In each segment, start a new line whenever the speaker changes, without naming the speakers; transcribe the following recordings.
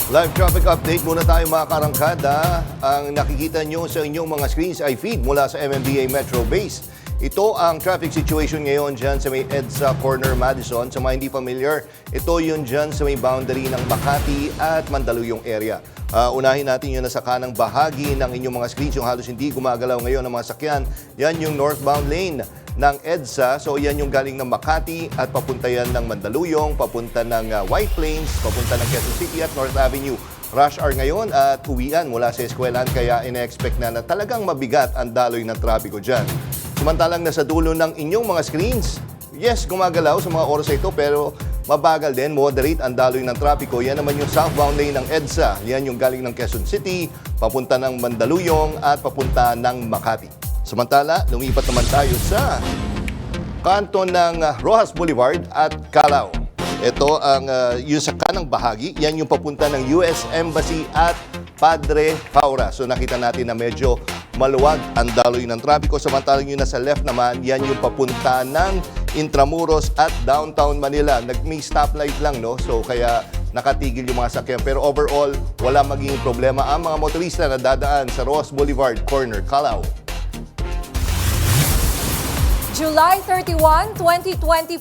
Live traffic update muna tayo mga karangkada. Ang nakikita nyo sa inyong mga screens ay feed mula sa MMDA Metro Base. Ito ang traffic situation ngayon dyan sa may EDSA Corner Madison. Sa mga hindi familiar, ito yun dyan sa may boundary ng Makati at Mandaluyong area. Unahin natin yung nasa kanang bahagi ng inyong mga screens, yung halos hindi gumagalaw ngayon ng mga sakyan. Yan yung northbound lane ng EDSA. So yan yung galing ng Makati at papunta yan ng Mandaluyong, papunta ng White Plains, papunta ng Quezon City at North Avenue. Rush hour ngayon at uwian mula sa eskwelahan kaya ina-expect na talagang mabigat ang daloy ng trapiko dyan. Samantalang nasa dulo ng inyong mga screens, yes, gumagalaw sa mga oras na ito pero mabagal din, moderate ang daloy ng trapiko. Yan naman yung southbound lane ng EDSA. Yan yung galing ng Quezon City, papunta ng Mandaluyong at papunta ng Makati. Samantala, lumipat naman tayo sa kanto ng Rojas Boulevard at Calao. Ito ang yung sa kanang bahagi, yan yung papunta ng US Embassy at Padre Paura. So nakita natin na medyo maluwag ang daloy ng trapiko. Samantalang yung nasa left naman, yan yung papunta ng Intramuros at Downtown Manila. May stoplight lang, no? So kaya nakatigil yung mga sakyan. Pero overall, wala magiging problema ang mga motorista na dadaan sa Rojas Boulevard, corner, Calao.
July 31, 2025,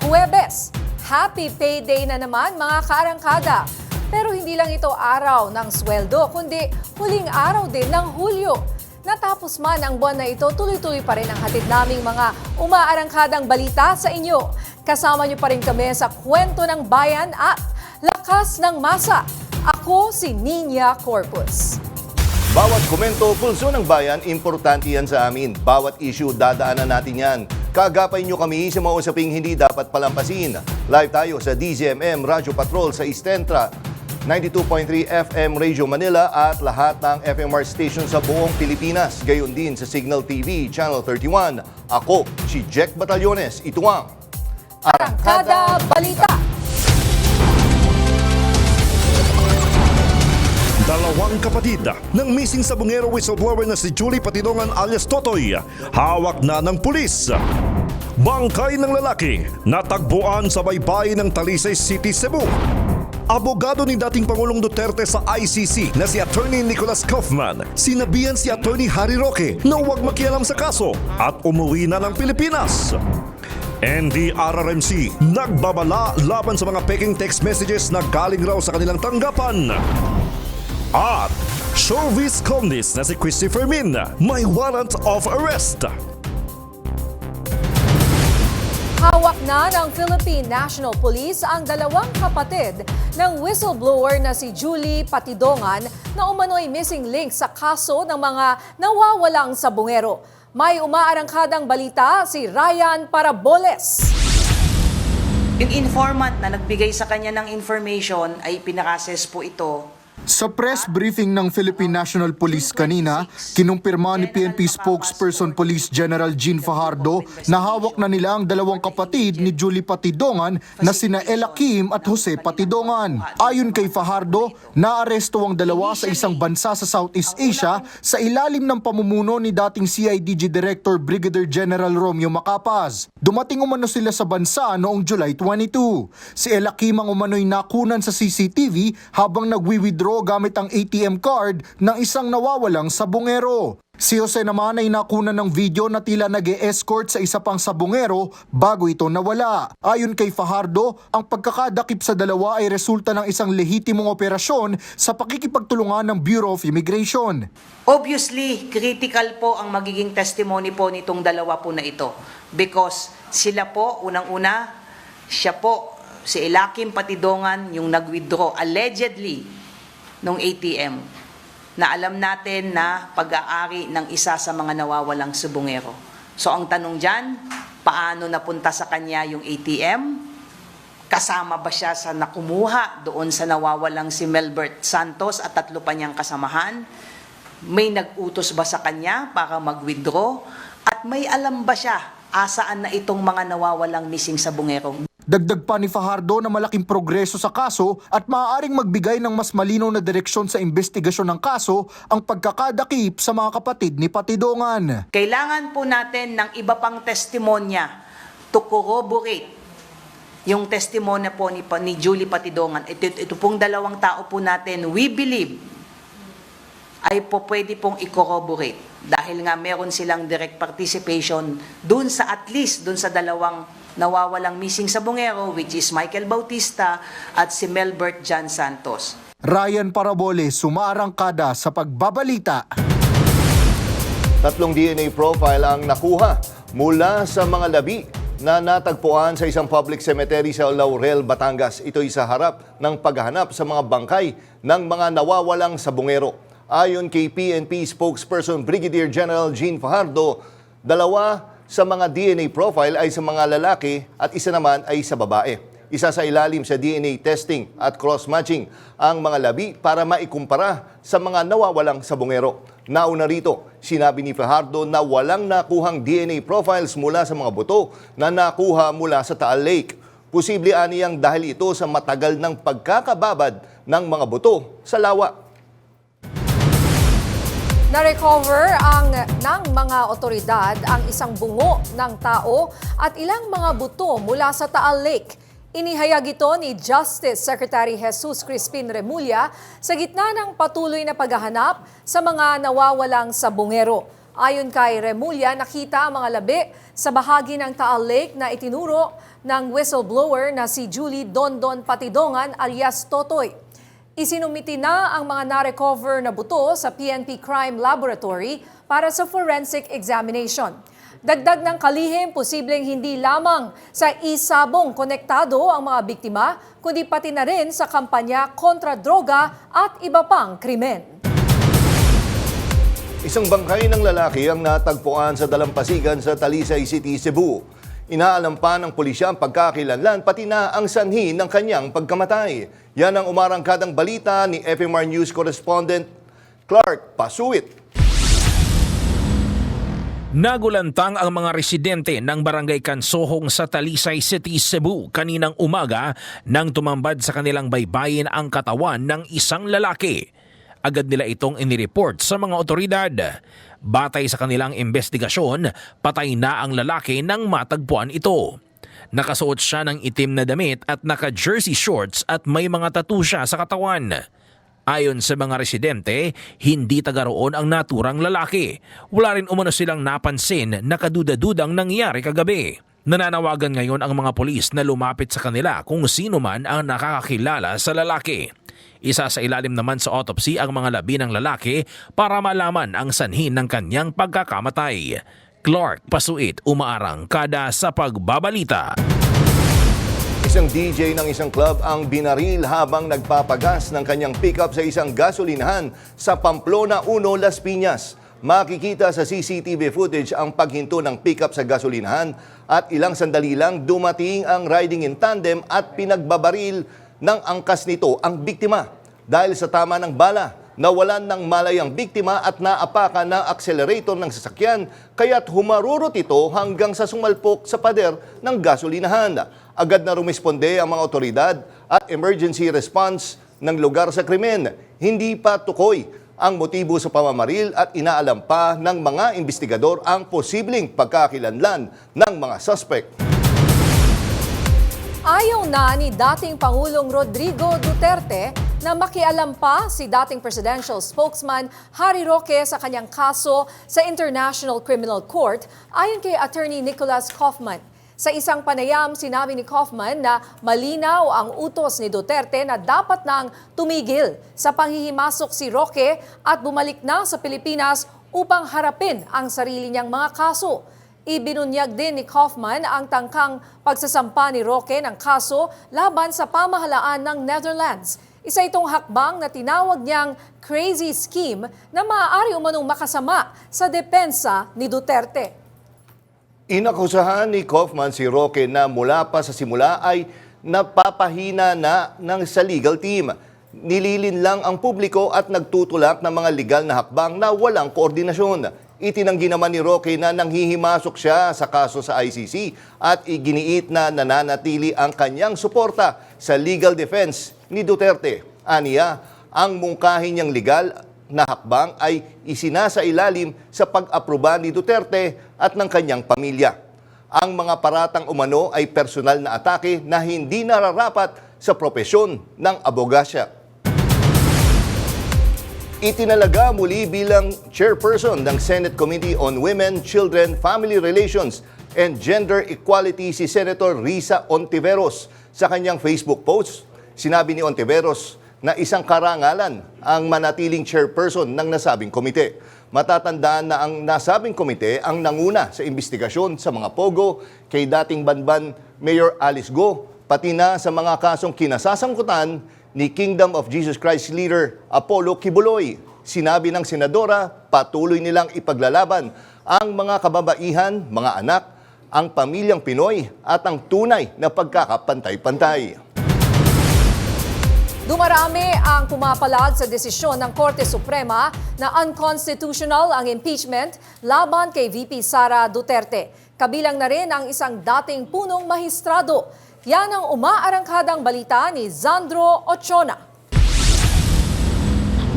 Huwebes. Happy payday na naman mga kaarangkada. Pero hindi lang ito araw ng sweldo, kundi huling araw din ng Hulyo. Natapos man ang buwan na ito, tuloy-tuloy pa rin ang hatid naming mga umaarangkadang balita sa inyo. Kasama niyo pa rin kami sa Kwento ng Bayan at Lakas ng Masa. Ako si Nina Corpus.
Bawat komento, pulso ng bayan, importante yan sa amin. Bawat issue, dadaanan natin yan. Kagapay nyo kami sa mga usaping hindi dapat palampasin. Live tayo sa DZMM Radyo Patrol sa Istentra, 92.3 FM Radio Manila at lahat ng FMR station sa buong Pilipinas. Gayon din sa Signal TV, Channel 31. Ako, si Jack Batallones. Ito ang
Arangkada Balita.
Dalawang kapatid ng missing sabungero whistleblower na si Julie Patidongan alias Totoy, hawak na ng pulis. Bangkay ng lalaki, natagpuan sa baybay ng Talisay City, Cebu. Abogado ni dating Pangulong Duterte sa ICC na si Attorney Nicholas Kaufman, sinabihan si Attorney Harry Roque na huwag makialam sa kaso at umuwi na ng Pilipinas. NDRRMC nagbabala laban sa mga peking text messages na galing raw sa kanilang tanggapan. At showbiz columnist na si Christopher Min may warrant of arrest.
Hawak na ng Philippine National Police ang dalawang kapatid ng whistleblower na si Julie Patidongan na umano'y missing link sa kaso ng mga nawawalang sabungero. May umaarangkadang balita si Ryan Paraboles.
Yung informant na nagbigay sa kanya ng information ay pinakases po ito.
Sa press briefing ng Philippine National Police kanina, kinumpirma ni PNP spokesperson Police General Jean Fajardo na hawak na nila ang dalawang kapatid ni Julie Patidongan na sina Ella Kim at Jose Patidongan. Ayon kay Fajardo, naaresto ang dalawa sa isang bansa sa Southeast Asia sa ilalim ng pamumuno ni dating CIDG Director Brigadier General Romeo Macapas. Dumating umano sila sa bansa noong July 22. Si Ella Kim ang umano'y nakunan sa CCTV habang nagwi-withdraw gamit ang ATM card ng isang nawawalang sabungero. Si Jose naman ay nakunan ng video na tila nag-e-escort sa isa pang sabungero bago ito nawala. Ayon kay Fajardo, ang pagkakadakip sa dalawa ay resulta ng isang lehitimong operasyon sa pakikipagtulungan ng Bureau of Immigration.
Obviously, critical po ang magiging testimony po nitong dalawa po na ito. Because sila po, unang-una, siya po, si Elakim Patidongan, yung nag-withdraw allegedly nung ATM na alam natin na pag-aari ng isa sa mga nawawalang subungero. So ang tanong dyan, paano napunta sa kanya yung ATM? Kasama ba siya sa nakumuha doon sa nawawalang si Melbert Santos at tatlo pa niyang kasamahan? May nag-utos ba sa kanya para mag-withdraw? At may alam ba siya asaan na itong mga nawawalang missing sabungero?
Dagdag pa ni Fajardo na malaking progreso sa kaso at maaaring magbigay ng mas malinaw na direksyon sa investigasyon ng kaso ang pagkakadakip sa mga kapatid ni Patidongan.
Kailangan po natin ng iba pang testimonya to corroborate yung testimonya po ni Julie Patidongan. Ito pong dalawang tao po natin, we believe, ay po pwede pong i-corroborate dahil nga meron silang direct participation dun sa at least dun sa dalawang nawawalang missing sa Bungero, which is Michael Bautista at si Melbert John Santos.
Ryan Parabole, sumaarangkada sa pagbabalita.
3 DNA profile ang nakuha mula sa mga labi na natagpuan sa isang public cemetery sa Laurel, Batangas. Ito'y sa harap ng paghahanap sa mga bangkay ng mga nawawalang sa Bungero. Ayon kay PNP spokesperson Brigadier General Jean Fajardo, 2 sa mga DNA profile ay sa mga lalaki at isa naman ay sa babae. Isa sa ilalim sa DNA testing at cross-matching ang mga labi para maikumpara sa mga nawawalang sa Bungero. Nauna rito, sinabi ni Fajardo na walang nakuhang DNA profiles mula sa mga buto na nakuha mula sa Taal Lake. Posible aniyang dahil ito sa matagal ng pagkakababad ng mga buto sa lawa.
Na-recover ng mga otoridad ang isang bungo ng tao at ilang mga buto mula sa Taal Lake. Inihayag ito ni Justice Secretary Jesus Crispin Remulla sa gitna ng patuloy na paghahanap sa mga nawawalang sa Bungero. Ayon kay Remulla, nakita ang mga labi sa bahagi ng Taal Lake na itinuro ng whistleblower na si Julie Dondon Patidongan alias Totoy. Isinumiti na ang mga na-recover na buto sa PNP Crime Laboratory para sa forensic examination. Dagdag ng kalihim, posibleng hindi lamang sa isabong konektado ang mga biktima, kundi pati na rin sa kampanya kontra droga at iba pang krimen.
Isang bangkay ng lalaki ang natagpuan sa dalampasigan sa Talisay City, Cebu. Inaalam pa ng pulisya ang pagkakilanlan pati na ang sanhi ng kanyang pagkamatay. Yan ang umarangkadang balita ni FMR News correspondent Clark Pasuit.
Nagulantang ang mga residente ng Barangay Kansohong sa Talisay City, Cebu kaninang umaga nang tumambad sa kanilang baybayin ang katawan ng isang lalaki. Agad nila itong inireport sa mga otoridad. Batay sa kanilang investigasyon, patay na ang lalaki nang matagpuan ito. Nakasuot siya ng itim na damit at naka-jersey shorts at may mga tattoo siya sa katawan. Ayon sa mga residente, hindi taga roon ang naturang lalaki. Wala rin umano silang napansin na kaduda-dudang nangyari kagabi. Nananawagan ngayon ang mga pulis na lumapit sa kanila kung sino man ang nakakakilala sa lalaki. Isa sa ilalim naman sa autopsy ang mga labi ng lalaki para malaman ang sanhi ng kanyang pagkakamatay. Clark Pasuit, umaarang kada sa pagbabalita.
Isang DJ ng isang club ang binaril habang nagpapagas ng kanyang pickup sa isang gasolinahan sa Pamplona 1, Las Piñas. Makikita sa CCTV footage ang paghinto ng pickup sa gasolinahan at ilang sandali lang dumating ang riding in tandem at pinagbabaril ng angkas nito ang biktima. Dahil sa tama ng bala, nawalan ng malay ang biktima at naapakan ng accelerator ng sasakyan kaya't humarurot ito hanggang sa sumalpok sa pader ng gasolinahan. Agad na rumisponde ang mga otoridad at emergency response ng lugar sa krimen. Hindi pa tukoy ang motibo sa pamamaril at inaalam pa ng mga investigador ang posibleng pagkakilanlan ng mga suspect.
Ayaw na ni dating Pangulong Rodrigo Duterte na makialam pa si dating presidential spokesman Harry Roque sa kanyang kaso sa International Criminal Court ayon kay Attorney Nicholas Kaufman. Sa isang panayam, sinabi ni Kaufman na malinaw ang utos ni Duterte na dapat nang tumigil sa panghihimasok si Roque at bumalik na sa Pilipinas upang harapin ang sarili niyang mga kaso. Ibinunyag din ni Kaufman ang tangkang pagsasampa ni Roque ng kaso laban sa pamahalaan ng Netherlands. Isa itong hakbang na tinawag niyang crazy scheme na maaari umanong makasama sa depensa ni Duterte.
Inakusahan ni Kaufman si Roque na mula pa sa simula ay napapahina na sa legal team. Nililin lang ang publiko at nagtutulak ng mga legal na hakbang na walang koordinasyon. Itinanggi naman ni Roque na nanghihimasok siya sa kaso sa ICC at iginiit na nananatili ang kanyang suporta sa legal defense ni Duterte. Aniya, ang mungkahin niyang legal na hakbang ay isinasailalim sa pag-aproba ni Duterte at ng kanyang pamilya. Ang mga paratang umano ay personal na atake na hindi nararapat sa propesyon ng abogasya. Itinalaga muli bilang chairperson ng Senate Committee on Women, Children, Family Relations and Gender Equality si Senator Risa Hontiveros. Sa kanyang Facebook post, sinabi ni Hontiveros na isang karangalan ang manatiling chairperson ng nasabing komite. Matatandaan na ang nasabing komite ang nanguna sa investigasyon sa mga pogo kay dating Banban Mayor Alice Go, pati na sa mga kasong kinasasangkutan ni Kingdom of Jesus Christ leader Apollo Kibuloy. Sinabi ng senadora, patuloy nilang ipaglalaban ang mga kababaihan, mga anak, ang pamilyang Pinoy at ang tunay na pagkakapantay-pantay.
Dumarami ang pumapalag sa desisyon ng Korte Suprema na unconstitutional ang impeachment laban kay VP Sara Duterte. Kabilang na rin ang isang dating punong mahistrado. Yan ang umaarangkadang balita ni Zandro Ochona.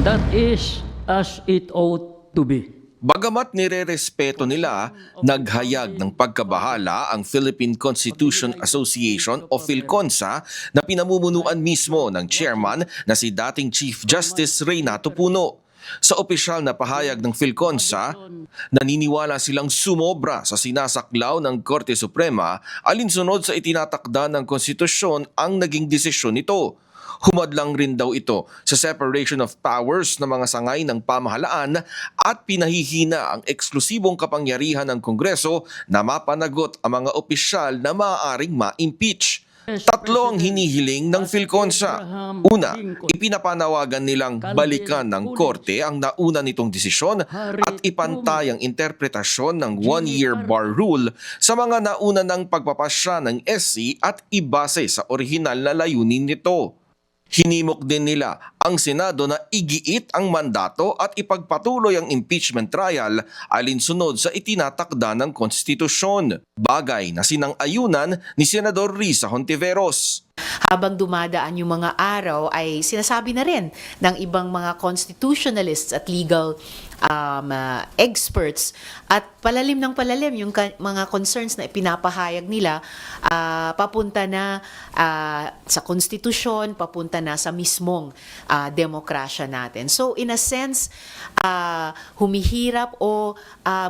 That is as it ought to be.
Bagamat nirerespeto nila, naghayag ng pagkabahala ang Philippine Constitution Association o PhilConsa na pinamumunuan mismo ng chairman na si dating Chief Justice Reynato Puno. Sa opisyal na pahayag ng PhilConsa, naniniwala silang sumobra sa sinasaklaw ng Korte Suprema alinsunod sa itinatakda ng konstitusyon ang naging desisyon nito. Humadlang rin daw ito sa separation of powers ng mga sangay ng pamahalaan at pinahihina ang eksklusibong kapangyarihan ng Kongreso na mapanagot ang mga opisyal na maaaring ma-impeach. Tatlo ang hinihiling ng PhilConsa. Una, ipinapanawagan nilang balikan ng Korte ang nauna nitong desisyon at ipantay ang interpretasyon ng one-year bar rule sa mga nauna ng pagpapasya ng SC at ibase sa orihinal na layunin nito. Hinimok din nila ang Senado na igiit ang mandato at ipagpatuloy ang impeachment trial alinsunod sa itinatakda ng konstitusyon, bagay na sinang-ayunan ni Senador Risa Hontiveros.
Habang dumadaan yung mga araw ay sinasabi na rin ng ibang mga constitutionalists at legal experts at palalim ng palalim yung mga concerns na ipinapahayag nila papunta na sa konstitusyon, papunta na sa mismong demokrasya natin. So in a sense, humihirap o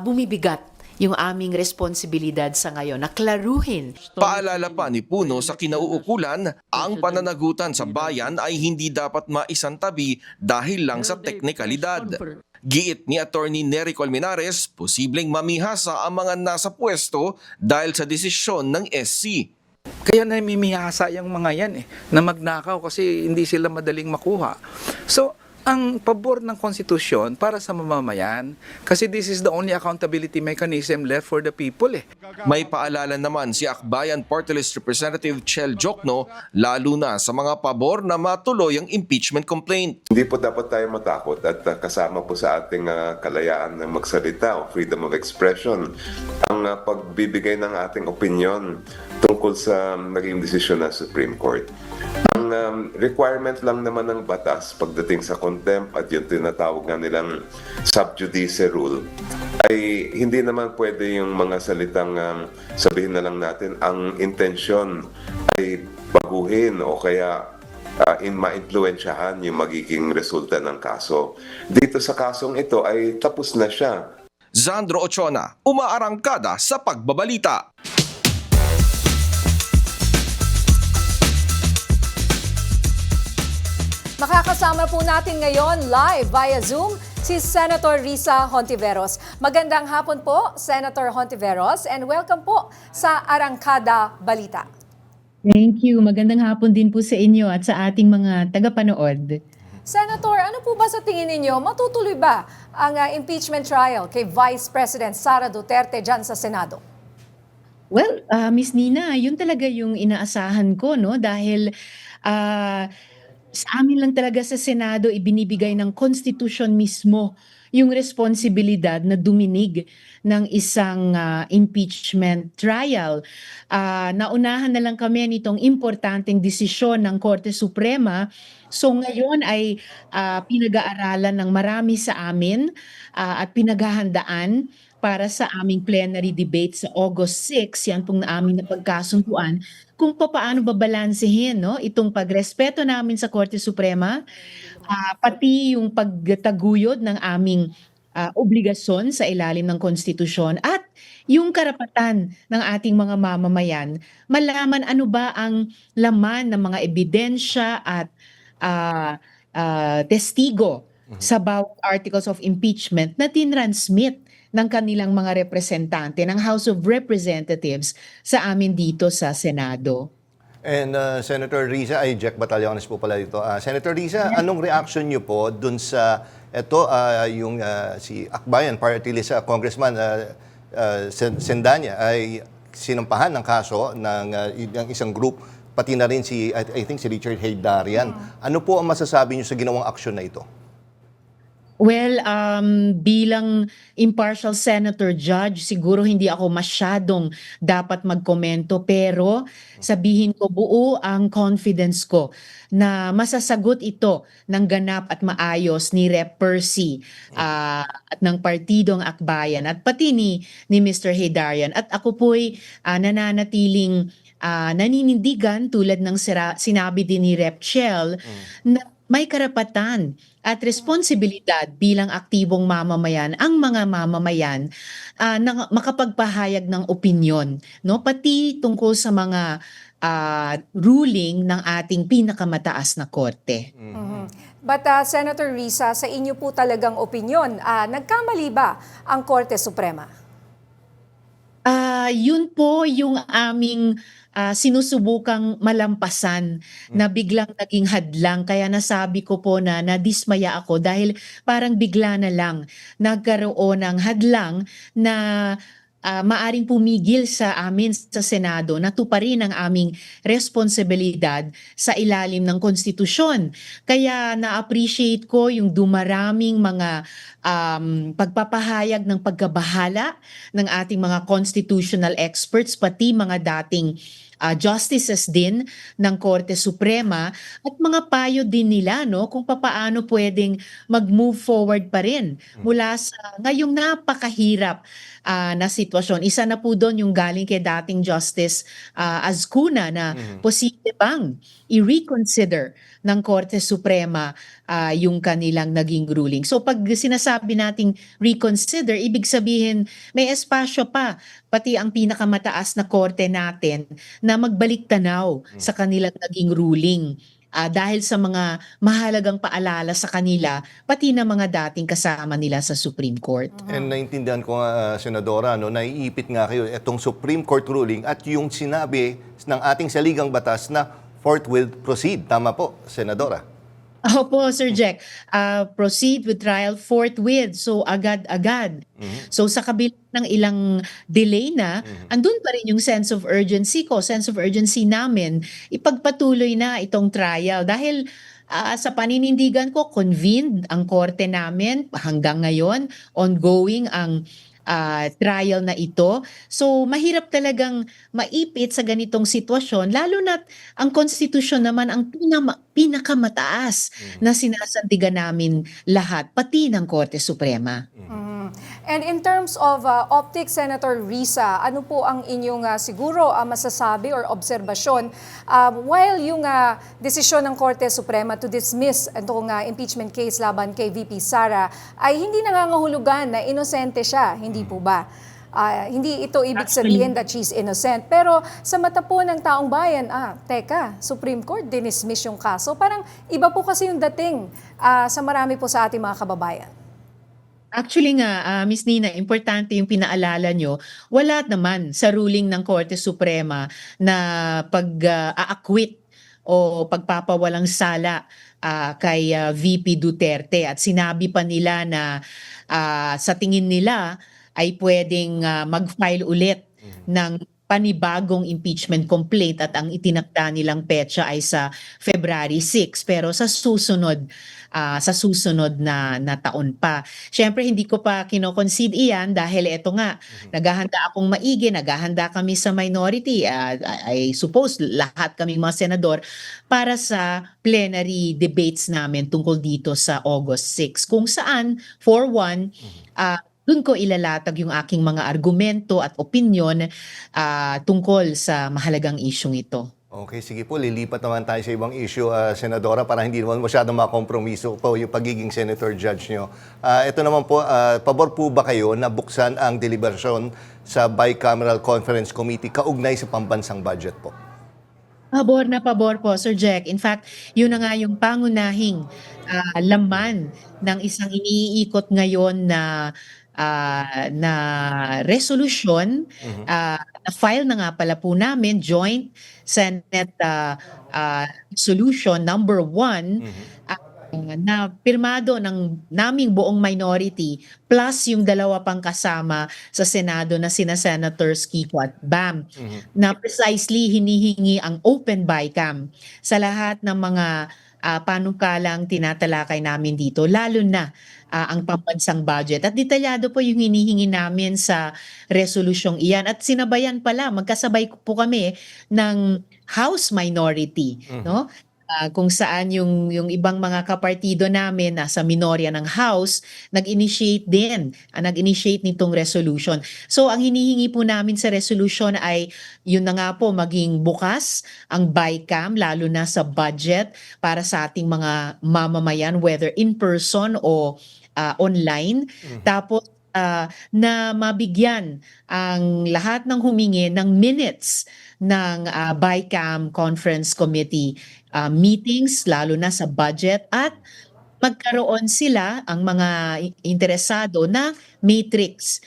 bumibigat yung aming responsibilidad sa ngayon na klaruhin.
Paalala pa ni Puno sa kinauukulan, ang pananagutan sa bayan ay hindi dapat maisantabi dahil lang sa teknikalidad. Giit ni Attorney Nery Colmenares, posibleng mamihasa ang mga nasa pwesto dahil sa desisyon ng SC.
Kaya namimihasa yung mga yan na magnakaw kasi hindi sila madaling makuha. So, ang pabor ng konstitusyon para sa mamamayan kasi this is the only accountability mechanism left for the people.
May paalala naman si Akbayan Party List Representative Chel Jokno lalo na sa mga pabor na matuloy ang impeachment complaint.
Hindi po dapat tayo matakot at kasama po sa ating kalayaan ng magsalita o freedom of expression ang pagbibigay ng ating opinion tungkol sa naging desisyon ng Supreme Court. Ang requirement lang naman ng batas pagdating sa contempt at yung tinatawag nga nilang sub judice rule ay hindi naman pwede yung mga salitang sabihin na lang natin ang intensyon ay baguhin o kaya ma-influensyahan yung magiging resulta ng kaso. Dito sa kasong ito ay tapos na siya.
Zandro Ochona, umaarangkada sa pagbabalita.
Makakasama po natin ngayon live via Zoom si Senator Risa Hontiveros. Magandang hapon po, Senator Hontiveros, and welcome po sa Arangkada Balita.
Thank you. Magandang hapon din po sa inyo at sa ating mga tagapanood.
Senator, ano po ba sa tingin ninyo, matutuloy ba ang impeachment trial kay Vice President Sara Duterte dyan sa Senado?
Well, Miss Nina, yun talaga yung inaasahan ko, no? Dahil sa amin lang talaga sa Senado ibinibigay ng Constitution mismo yung responsibilidad na duminig ng isang impeachment trial. Naunahan na lang kami nitong importanteng desisyon ng Korte Suprema. So ngayon ay pinag-aaralan ng marami sa amin at pinaghahandaan para sa aming plenary debate sa August 6, yan pong aming napagkasunduan, kung paano babalansehin, no, itong pagrespeto namin sa Korte Suprema, pati yung pagtaguyod ng aming obligasyon sa ilalim ng konstitusyon at yung karapatan ng ating mga mamamayan malaman ano ba ang laman ng mga ebidensya at testigo sa bawat articles of impeachment na tinransmit ng kanilang mga representante ng House of Representatives sa amin dito sa Senado.
And Senator Riza, ay Jack Batallones po pala dito. Senator Riza, anong reaction niyo po dun sa yung si Akbayan Party List Congressman Sendanya ay sinampahan ng kaso ng isang group, pati na rin si I think si Richard Heydarian. Ano po ang masasabi niyo sa ginawang aksyon na ito?
Well, bilang impartial senator judge, siguro hindi ako masyadong dapat magkomento, pero sabihin ko buo ang confidence ko na masasagot ito ng ganap at maayos ni Rep. Percy at ng Partidong Akbayan at pati ni Mr. Heydarian. At ako po'y nananatiling naninindigan tulad ng sinabi din ni Rep. Chel na may karapatan at responsibilidad bilang aktibong mamamayan ang mga mamamayan na makapagpahayag ng opinyon, no, pati tungkol sa mga ruling ng ating pinakamataas na korte.
But Senator Risa, sa inyo po talagang opinyon, nagkamali ba ang Korte Suprema?
Yun po yung aming sinusubukang malampasan na biglang naging hadlang. Kaya nasabi ko po na nadismaya ako dahil parang bigla na lang nagkaroon ng hadlang na maaring pumigil sa amin sa Senado na tuparin ang aming responsibilidad sa ilalim ng konstitusyon. Kaya na-appreciate ko yung dumaraming mga pagpapahayag ng pagkabahala ng ating mga constitutional experts, pati mga dating justices din ng Korte Suprema at mga payo din nila, no, kung paano pwedeng mag-move forward pa rin mula sa ngayong napakahirap na sitwasyon. Isa na po doon yung galing kay dating Justice Azcuna na posible bang i-reconsider ng Korte Suprema yung kanilang naging ruling. So pag sinasabi nating reconsider, ibig sabihin may espasyo pa pati ang pinakamataas na korte natin na magbalik tanaw sa kanilang naging ruling. Dahil sa mga mahalagang paalala sa kanila, pati na mga dating kasama nila sa Supreme Court.
And naintindihan ko nga, Senadora, no, naiipit nga kayo itong Supreme Court ruling at yung sinabi ng ating saligang batas na forthwith proceed. Tama po, Senadora?
Opo, Sir Jack. Proceed with trial forthwith. So, agad-agad. So, sa kabila ng ilang delay na, andun pa rin yung sense of urgency ko. Sense of urgency namin, ipagpatuloy na itong trial. Dahil sa paninindigan ko, convened ang korte namin hanggang ngayon. Ongoing ang trial na ito. So mahirap talagang maipit sa ganitong sitwasyon, lalo na't ang konstitusyon naman ang pinakamataas na sinasandigan namin lahat, pati ng Korte Suprema.
And in terms of optics, Senator Risa, ano po ang inyong siguro masasabi or obserbasyon while yung desisyon ng Korte Suprema to dismiss itong impeachment case laban kay VP Sara ay hindi nangangahulugan na inosente siya, hindi po ba? Hindi ito ibig sabihin that she's innocent. Pero sa mata po ng taong bayan, teka, Supreme Court dinismiss yung kaso. Parang iba po kasi yung dating sa marami po sa ating mga kababayan.
Actually nga, Ms. Nina, importante yung pinaalala nyo, wala naman sa ruling ng Korte Suprema na pag-acquit o pagpapawalang sala kay VP Duterte. At sinabi pa nila na sa tingin nila ay pwedeng mag-file ulit ng panibagong impeachment complaint at ang itinakda nilang petsa ay sa February 6. Pero sa susunod na taon pa. Siyempre, hindi ko pa kino-concede iyan dahil eto nga, naghahanda akong maigi, naghahanda kami sa minority, I suppose lahat kaming mga senador, para sa plenary debates namin tungkol dito sa August 6. Kung saan, for one, doon ko ilalatag yung aking mga argumento at opinyon tungkol sa mahalagang isyung ito.
Okay, sige po, lilipat naman tayo sa ibang issue, Senadora, para hindi naman masyadong makompromiso po yung pagiging senator judge nyo. Ito naman po, pabor po ba kayo na buksan ang deliberasyon sa Bicameral Conference Committee kaugnay sa pambansang budget po?
Pabor na pabor po, Sir Jack. In fact, yun na nga yung pangunahing laman ng isang iniikot ngayon na resolution. Na-file na nga pala po namin, Joint Senate Resolution number 1, na pirmado ng naming buong minority plus yung dalawa pang kasama sa Senado na sina Senators Kiko at Bam, na precisely hinihingi ang open BICAM sa lahat ng mga panukalang tinatalakay namin dito, lalo na ang pambansang budget. At detalyado po yung hinihingi namin sa resolusyong iyan. At sinabayan pala, magkasabay po kami ng House minority, no? Kung saan yung ibang mga kapartido namin nasa minorya ng House, nag-initiate nitong resolution. So ang hinihingi po namin sa resolution ay yun na nga po, maging bukas ang BICAM lalo na sa budget para sa ating mga mamamayan, whether in person o online. Tapos na mabigyan ang lahat ng humingi ng minutes ng BICAM Conference Committee meetings, lalo na sa budget, at magkaroon sila, ang mga interesado, na matrix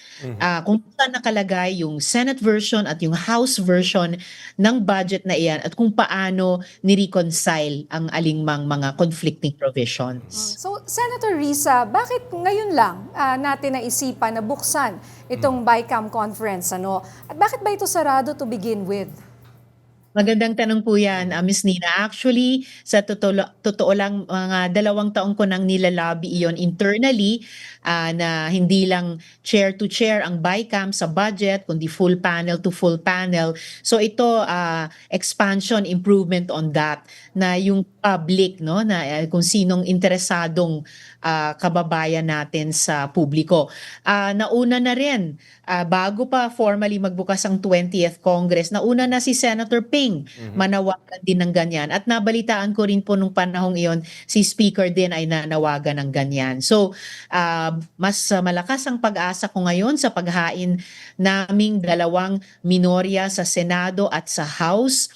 kung saan nakalagay yung Senate version at yung House version ng budget na iyan at kung paano ni-reconcile ang alingmang mga conflicting provisions.
So, Senator Risa, bakit ngayon lang natin naisipan na buksan itong BICAM conference? At bakit ba ito sarado to begin with?
Magandang tanong po yan, Miss Nina. Actually, sa totoo lang, mga 2 taon ko nang nilalabi iyon internally, na hindi lang chair to chair ang BICAM sa budget, kundi full panel to full panel. So ito, expansion, improvement on that, na yung public, no, na kung sinong interesadong kababayan natin sa publiko. Nauna na rin, bago pa formally magbukas ang 20th Congress, nauna na si Senator Ping, manawagan din ng ganyan. At nabalitaan ko rin po nung panahong iyon, si Speaker din ay nanawagan ng ganyan. So, mas malakas ang pag-asa ko ngayon sa paghain naming 2 minorya sa Senado at sa House,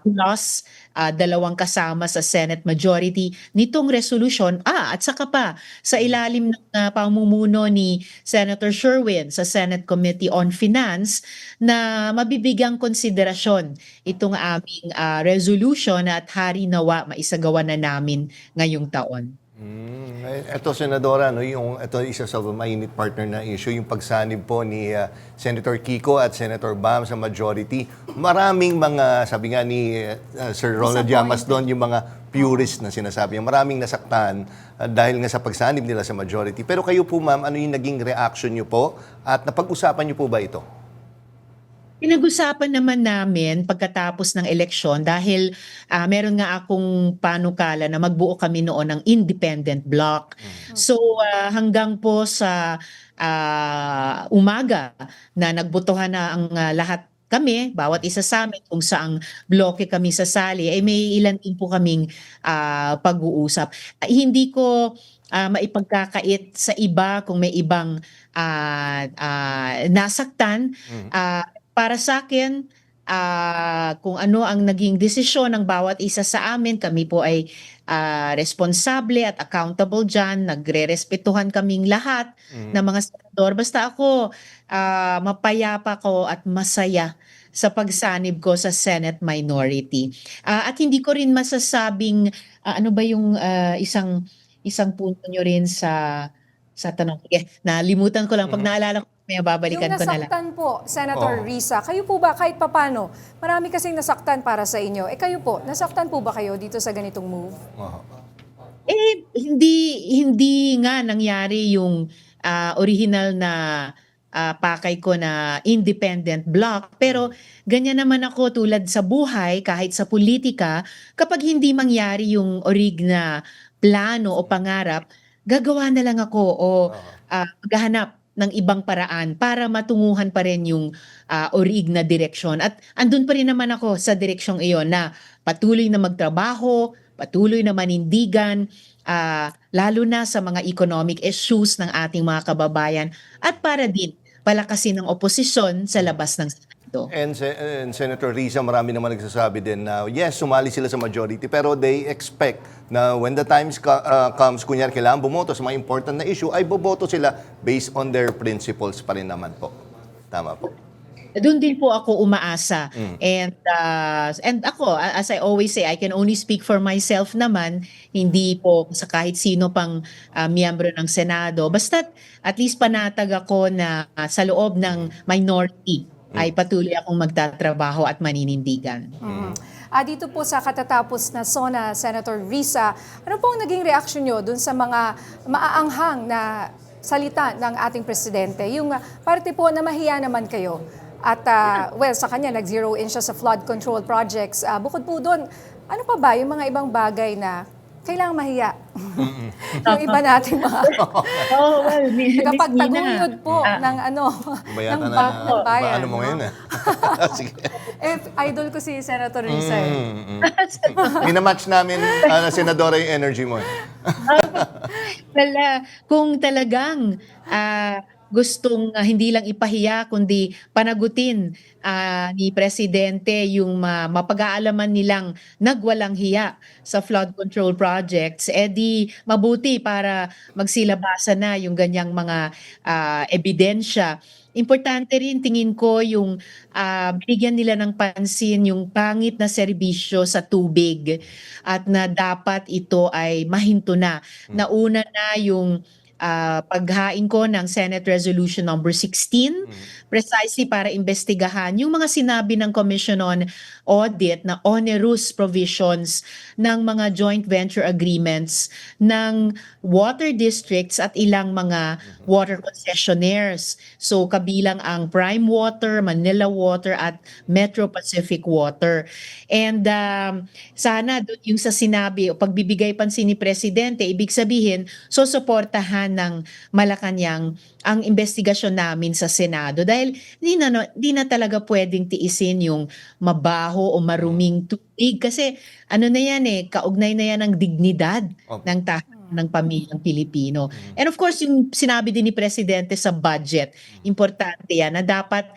plus 2 kasama sa Senate majority nitong resolution. At saka pa, sa ilalim ng pamumuno ni Senator Sherwin sa Senate Committee on Finance, na mabibigyang konsiderasyon itong aming resolution at hari nawa maisagawa na namin ngayong taon.
Ito, Senadora, ito isa sa mainit partner na issue, yung pagsanib po ni Senator Kiko at Senator Bam sa majority. Maraming mga, sabi nga ni Sir Ronald Llamas doon, yung mga purist na sinasabi. Maraming nasaktan dahil nga sa pagsanib nila sa majority. Pero kayo po, ma'am, ano yung naging reaction nyo po? At napag-usapan nyo po ba ito?
Pinag-usapan naman namin pagkatapos ng eleksyon dahil meron nga akong panukala na magbuo kami noon ng independent bloc. So hanggang po sa umaga na nagbotohan na ang lahat kami, bawat isa sa amin, kung saang bloke kami sasali, ay may ilan din po kaming pag-uusap. Hindi ko maipagkakait sa iba kung may ibang nasaktan. Para sa akin, kung ano ang naging desisyon ng bawat isa sa amin, kami po ay responsable at accountable dyan. Nagre-respetuhan kaming lahat ng mga senador. Basta ako, mapayapa ko at masaya sa pagsanib ko sa Senate minority. At hindi ko rin masasabing, ano ba yung isang punto nyo rin sa tanong. Nalimutan ko lang. Pag naalala ko, may babalikan ko na lang.
Yung nasaktan po, Senator Risa, kayo po ba kahit papano, marami kasing nasaktan para sa inyo. Kayo po, nasaktan po ba kayo dito sa ganitong move?
Hindi nga nangyari yung original na pakay ko na independent bloc. Pero ganyan naman ako tulad sa buhay, kahit sa politika, kapag hindi mangyari yung orig na plano o pangarap, gagawa na lang ako o maghahanap ng ibang paraan para matunguhan pa rin yung orig na direksyon. At andun pa rin naman ako sa direksyong iyon na patuloy na magtrabaho, patuloy na manindigan, lalo na sa mga economic issues ng ating mga kababayan at para din palakasin ng oposisyon sa labas ng Senado.
And Senator Risa, marami naman nagsasabi din na yes, sumali sila sa majority pero they expect na when the times comes, kunyari kailangan bumoto sa mga important na issue, ay boboto sila based on their principles pa rin naman po. Tama po.
Doon din po ako umaasa. And ako, as I always say, I can only speak for myself naman, hindi po sa kahit sino pang miyembro ng Senado. Basta't at least panatag ako na sa loob ng minority ay patuloy akong magtatrabaho at maninindigan.
Dito po sa katatapos na SONA, Senator Risa, ano po ang naging reaksyon nyo dun sa mga maaanghang na salita ng ating presidente? Yung parte po na mahiya naman kayo. At sa kanya, nag-zero in siya sa flood control projects. Bukod po doon, ano pa ba yung mga ibang bagay na kailangang mahiya? Yung iba natin mga kapag taguyod po ng ng bayan.
Ano mo ngayon Sige.
Idol ko si Senator Risa.
Minamatch namin, Senadora, yung energy mo.
Kung talagang gustong hindi lang ipahiya kundi panagutin ni Presidente yung mapag-aalaman nilang nagwalang hiya sa flood control projects, di mabuti para magsilabasan na yung ganyang mga ebidensya. Importante rin tingin ko yung bigyan nila ng pansin yung pangit na serbisyo sa tubig at na dapat ito ay mahinto na. Nauna na yung paghain ko ng Senate Resolution number 16 precisely para imbestigahan yung mga sinabi ng Commission on Audit na onerous provisions ng mga joint venture agreements ng water districts at ilang mga water concessionaires. So kabilang ang Prime Water, Manila Water at Metro Pacific Water. And sana yung sa sinabi o pagbibigay pansin ni Presidente, ibig sabihin susuportahan ng Malacanang ang investigasyon namin sa Senado dahil di na talaga pwedeng tiisin yung mabaho o maruming tubig kasi ano na yan kaugnay na yan ng dignidad ng ng pamilyang Pilipino. And of course, yung sinabi din ni Presidente sa budget, importante yan na dapat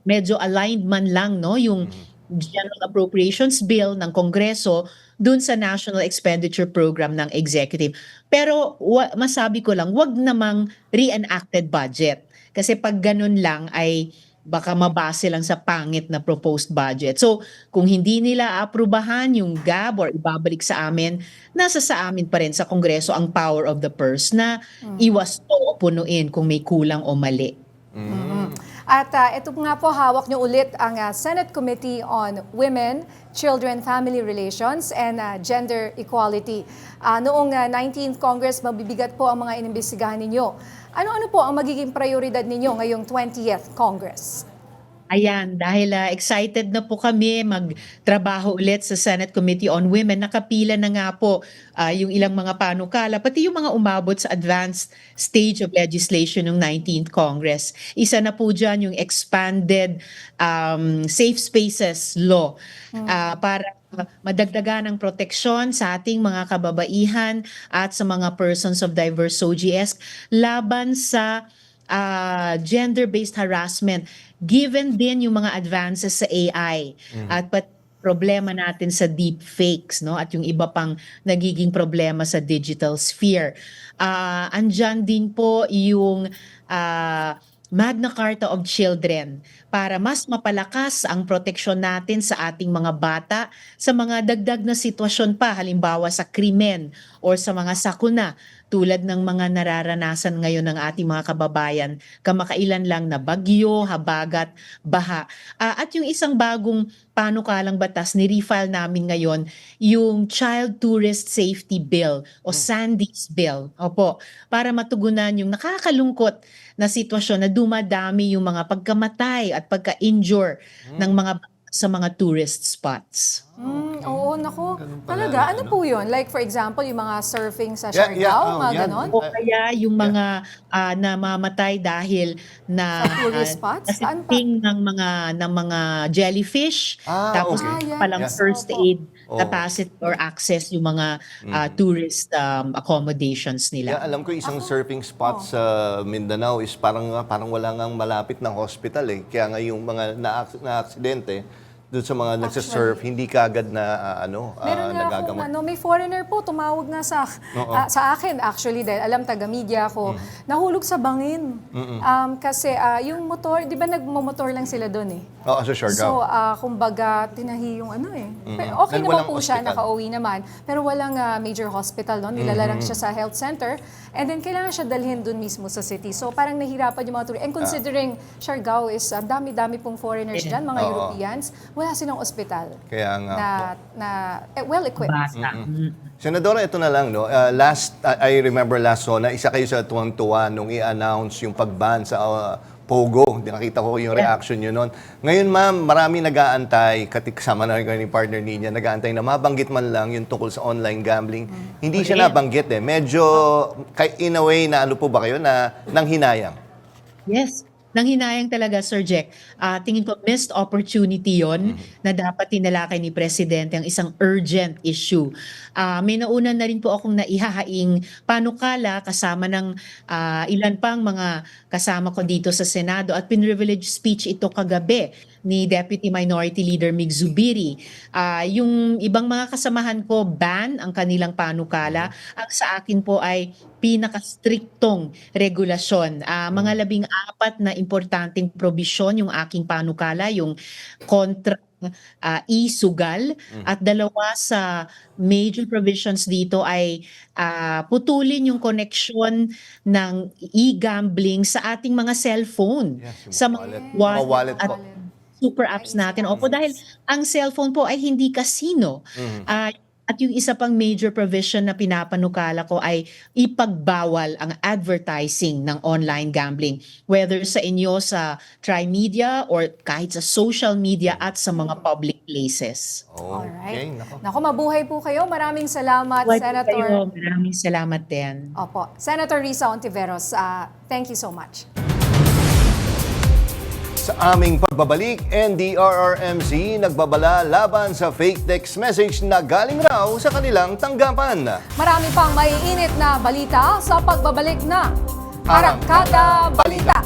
medyo aligned man lang yung General Appropriations Bill ng Kongreso dun sa National Expenditure Program ng Executive. Pero masabi ko lang, wag namang reenacted budget. Kasi pag ganun lang ay baka mabase lang sa pangit na proposed budget. So kung hindi nila aprubahan yung GAB or ibabalik sa amin, nasa sa amin pa rin sa Kongreso ang power of the purse na iwasto o punuin kung may kulang o mali.
At ito nga po, hawak nyo ulit ang Senate Committee on Women, Children, Family Relations, and Gender Equality. Noong 19th Congress, mabibigat po ang mga inimbestigahan ninyo. Ano-ano po ang magiging prioridad ninyo ngayong 20th Congress?
Ayan, dahil excited na po kami magtrabaho ulit sa Senate Committee on Women. Nakapila na nga po yung ilang mga panukala, pati yung mga umabot sa advanced stage of legislation ng 19th Congress. Isa na po dyan yung expanded safe spaces law para madagdagan ang proteksyon sa ating mga kababaihan at sa mga persons of diverse SOGS laban sa gender-based harassment, given din yung mga advances sa AI at problema natin sa deep fakes at yung iba pang nagiging problema sa digital sphere. Andyan din po yung Magna Carta of Children para mas mapalakas ang proteksyon natin sa ating mga bata sa mga dagdag na sitwasyon pa, halimbawa sa krimen o sa mga sakuna tulad ng mga nararanasan ngayon ng ating mga kababayan, kamakailan lang na bagyo, habagat, baha. At yung isang bagong panukalang batas, ni-refile namin ngayon, yung Child Tourist Safety Bill o Sandy's Bill. Opo, para matugunan yung nakakalungkot na sitwasyon na dumadami yung mga pagkamatay at pagka-injure ng mga sa mga tourist spots.
Oo, Nako,
pala,
talaga? Ano po yun? Like for example, yung mga surfing sa
Yeah, yeah,
Siargao, mga
yan.
ganon?
O kaya yung mga namamatay dahil na
Sa tourist spots? Saan pa?
nasiping ng mga jellyfish, tapos
Okay.
palang
Yeah.
first
Opo.
aid
Oo.
capacity or access yung mga tourist accommodations
Yeah,
nila.
alam ko isang surfing spot sa Mindanao is parang wala ngang malapit na hospital eh. Kaya nga yung mga na-aksidente doon sa mga nagsa-surf, hindi kaagad na
Meron nga akong,
nagagamot.
may foreigner po, tumawag nga
Oo.
sa akin actually, dahil alam, taga-media ako, nahulog sa bangin. Kasi yung motor, di ba nagmamotor lang sila doon eh.
Oo, sa Siargao.
So, kumbaga, tinahi yung Pero okay
Then
naman
walang
po siya,
hospital.
nakauwi naman. Pero walang major hospital doon, nilalarang siya sa health center. And then, kailangan siya dalhin doon mismo sa city. So, parang nahirapan yung mga tourists. And considering Siargao is, dami-dami pong foreigners dyan, mga
Oo.
Europeans, wala silang ospital
Kaya nga po.
well-equipped.
Bata.
Senadora, ito na lang, no? I remember last SONA, isa kayo sa tuwang-tuwa nung i-announce yung pag-ban sa Pogo. Nakita ko yung reaction nyo noon. Ngayon, ma'am, marami nag-aantay, kasama na rin kayo ni partner niya, nag-aantay na mabanggit man lang yung tungkol sa online gambling. Hindi siya nabanggit eh. Medyo, in a way, na ano po ba kayo, na nanghinayang?
Yes. Nanghinayang talaga, Sir Jack. Tingin ko missed opportunity yon na dapat tinalakay ni Presidente ang isang urgent issue. May nauna na rin po akong naihahaing panukala kasama ng ilan pang mga kasama ko dito sa Senado at pinrivilege speech ito kagabi ni Deputy Minority Leader Mig Zubiri. Yung ibang mga kasamahan ko, ban ang kanilang panukala. Ang sa akin po ay pinaka-striktong regulasyon. Mga 14 na importanteng probisyon yung aking panukala, yung kontra e-sugal at 2 sa major provisions dito ay putulin yung connection ng e-gambling sa ating mga cellphone,
Yes, yung
sa
wallet.
mga
Mga wallet
at
po.
super apps natin. Opo, dahil ang cellphone po ay hindi casino. At yung isa pang major provision na pinapanukala ko ay ipagbawal ang advertising ng online gambling. Whether sa inyo sa Trimedia or kahit sa social media at sa mga public places.
Okay,
Alright.
nako.
Naku, mabuhay po kayo. Maraming salamat,
Huwag
Senator.
kayo. Maraming salamat din.
Opo. Senator Risa Ontiveros, thank you so much.
Sa aming pagbabalik, NDRRMC nagbabala laban sa fake text message na galing raw sa kanilang tanggapan.
Marami pang maiinit na balita sa pagbabalik na Arangkada Balita.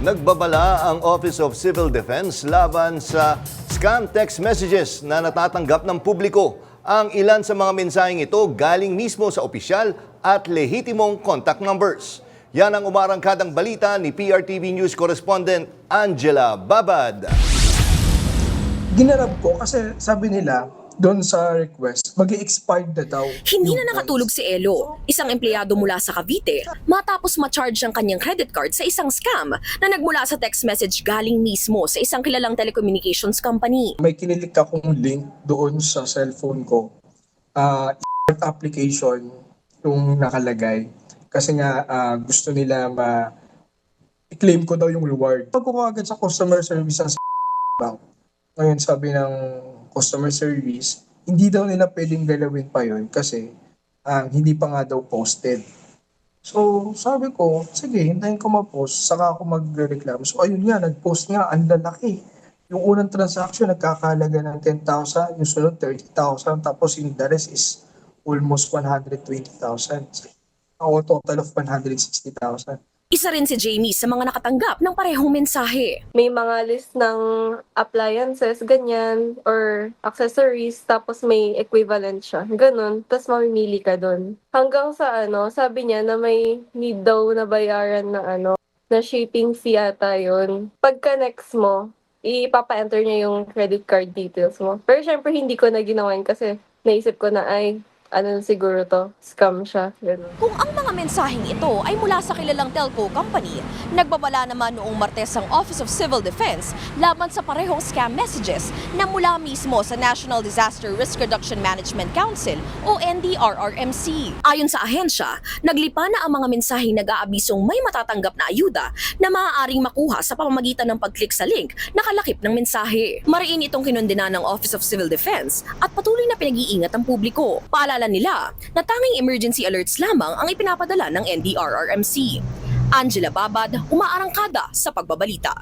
Nagbabala ang Office of Civil Defense laban sa scam text messages na natatanggap ng publiko. Ang ilan sa mga mensaheng ito galing mismo sa opisyal at lehitimong contact numbers. Yan ang umarangkadang balita ni PRTV News Correspondent Angela Babad.
Ginarap ko kasi sabi nila doon sa request, mag-i-expired na daw.
Hindi
yung
na nakatulog si Elo, isang empleyado mula sa Cavite, matapos ma-charge ang kanyang credit card sa isang scam na nagmula sa text message galing mismo sa isang kilalang telecommunications company.
May kinilik akong link doon sa cellphone ko. Application yung nakalagay. Kasi nga gusto nila i-claim ko daw yung reward. Pag ko agad sa customer service ng bank, ngayon sabi ng customer service, hindi daw nila pwedeng galawin pa yun kasi hindi pa nga daw posted. So sabi ko, sige, hintayin ko ma-post, saka ako magreklamo. So ayun nga, nag-post nga, ang lalaki. Yung unang transaction, nagkakalaga ng 10,000, yung sunod 30,000, tapos yung the rest is almost 120,000. Ako, total of 160,000.
Isa rin si Jamie sa mga nakatanggap ng parehong mensahe.
May mga list ng appliances, ganyan, or accessories, tapos may equivalent siya. Ganun, tapos mamimili ka doon. Hanggang sa sabi niya na may need daw na bayaran na na shipping fee ata yun. Pagka next mo, ipapa-enter niya yung credit card details mo. Pero syempre hindi ko na ginawan kasi naisip ko na ano siguro to, scam siya. Ganun.
Kung ang mga mensaheng ito ay mula sa kilalang telco company, nagbabala naman noong Martes ang Office of Civil Defense laban sa parehong scam messages na mula mismo sa National Disaster Risk Reduction Management Council o NDRRMC. Ayon sa ahensya, naglipa na ang mga mensaheng nag-aabisong may matatanggap na ayuda na maaaring makuha sa pamamagitan ng pag-click sa link na kalakip ng mensahe. Mariin itong kinondena ng Office of Civil Defense at patuloy na pinag-iingat ang publiko. Paalala nila na tanging emergency alerts lamang ang ipinapadala ng NDRRMC. Angela Babad, umaarangkada sa pagbabalita.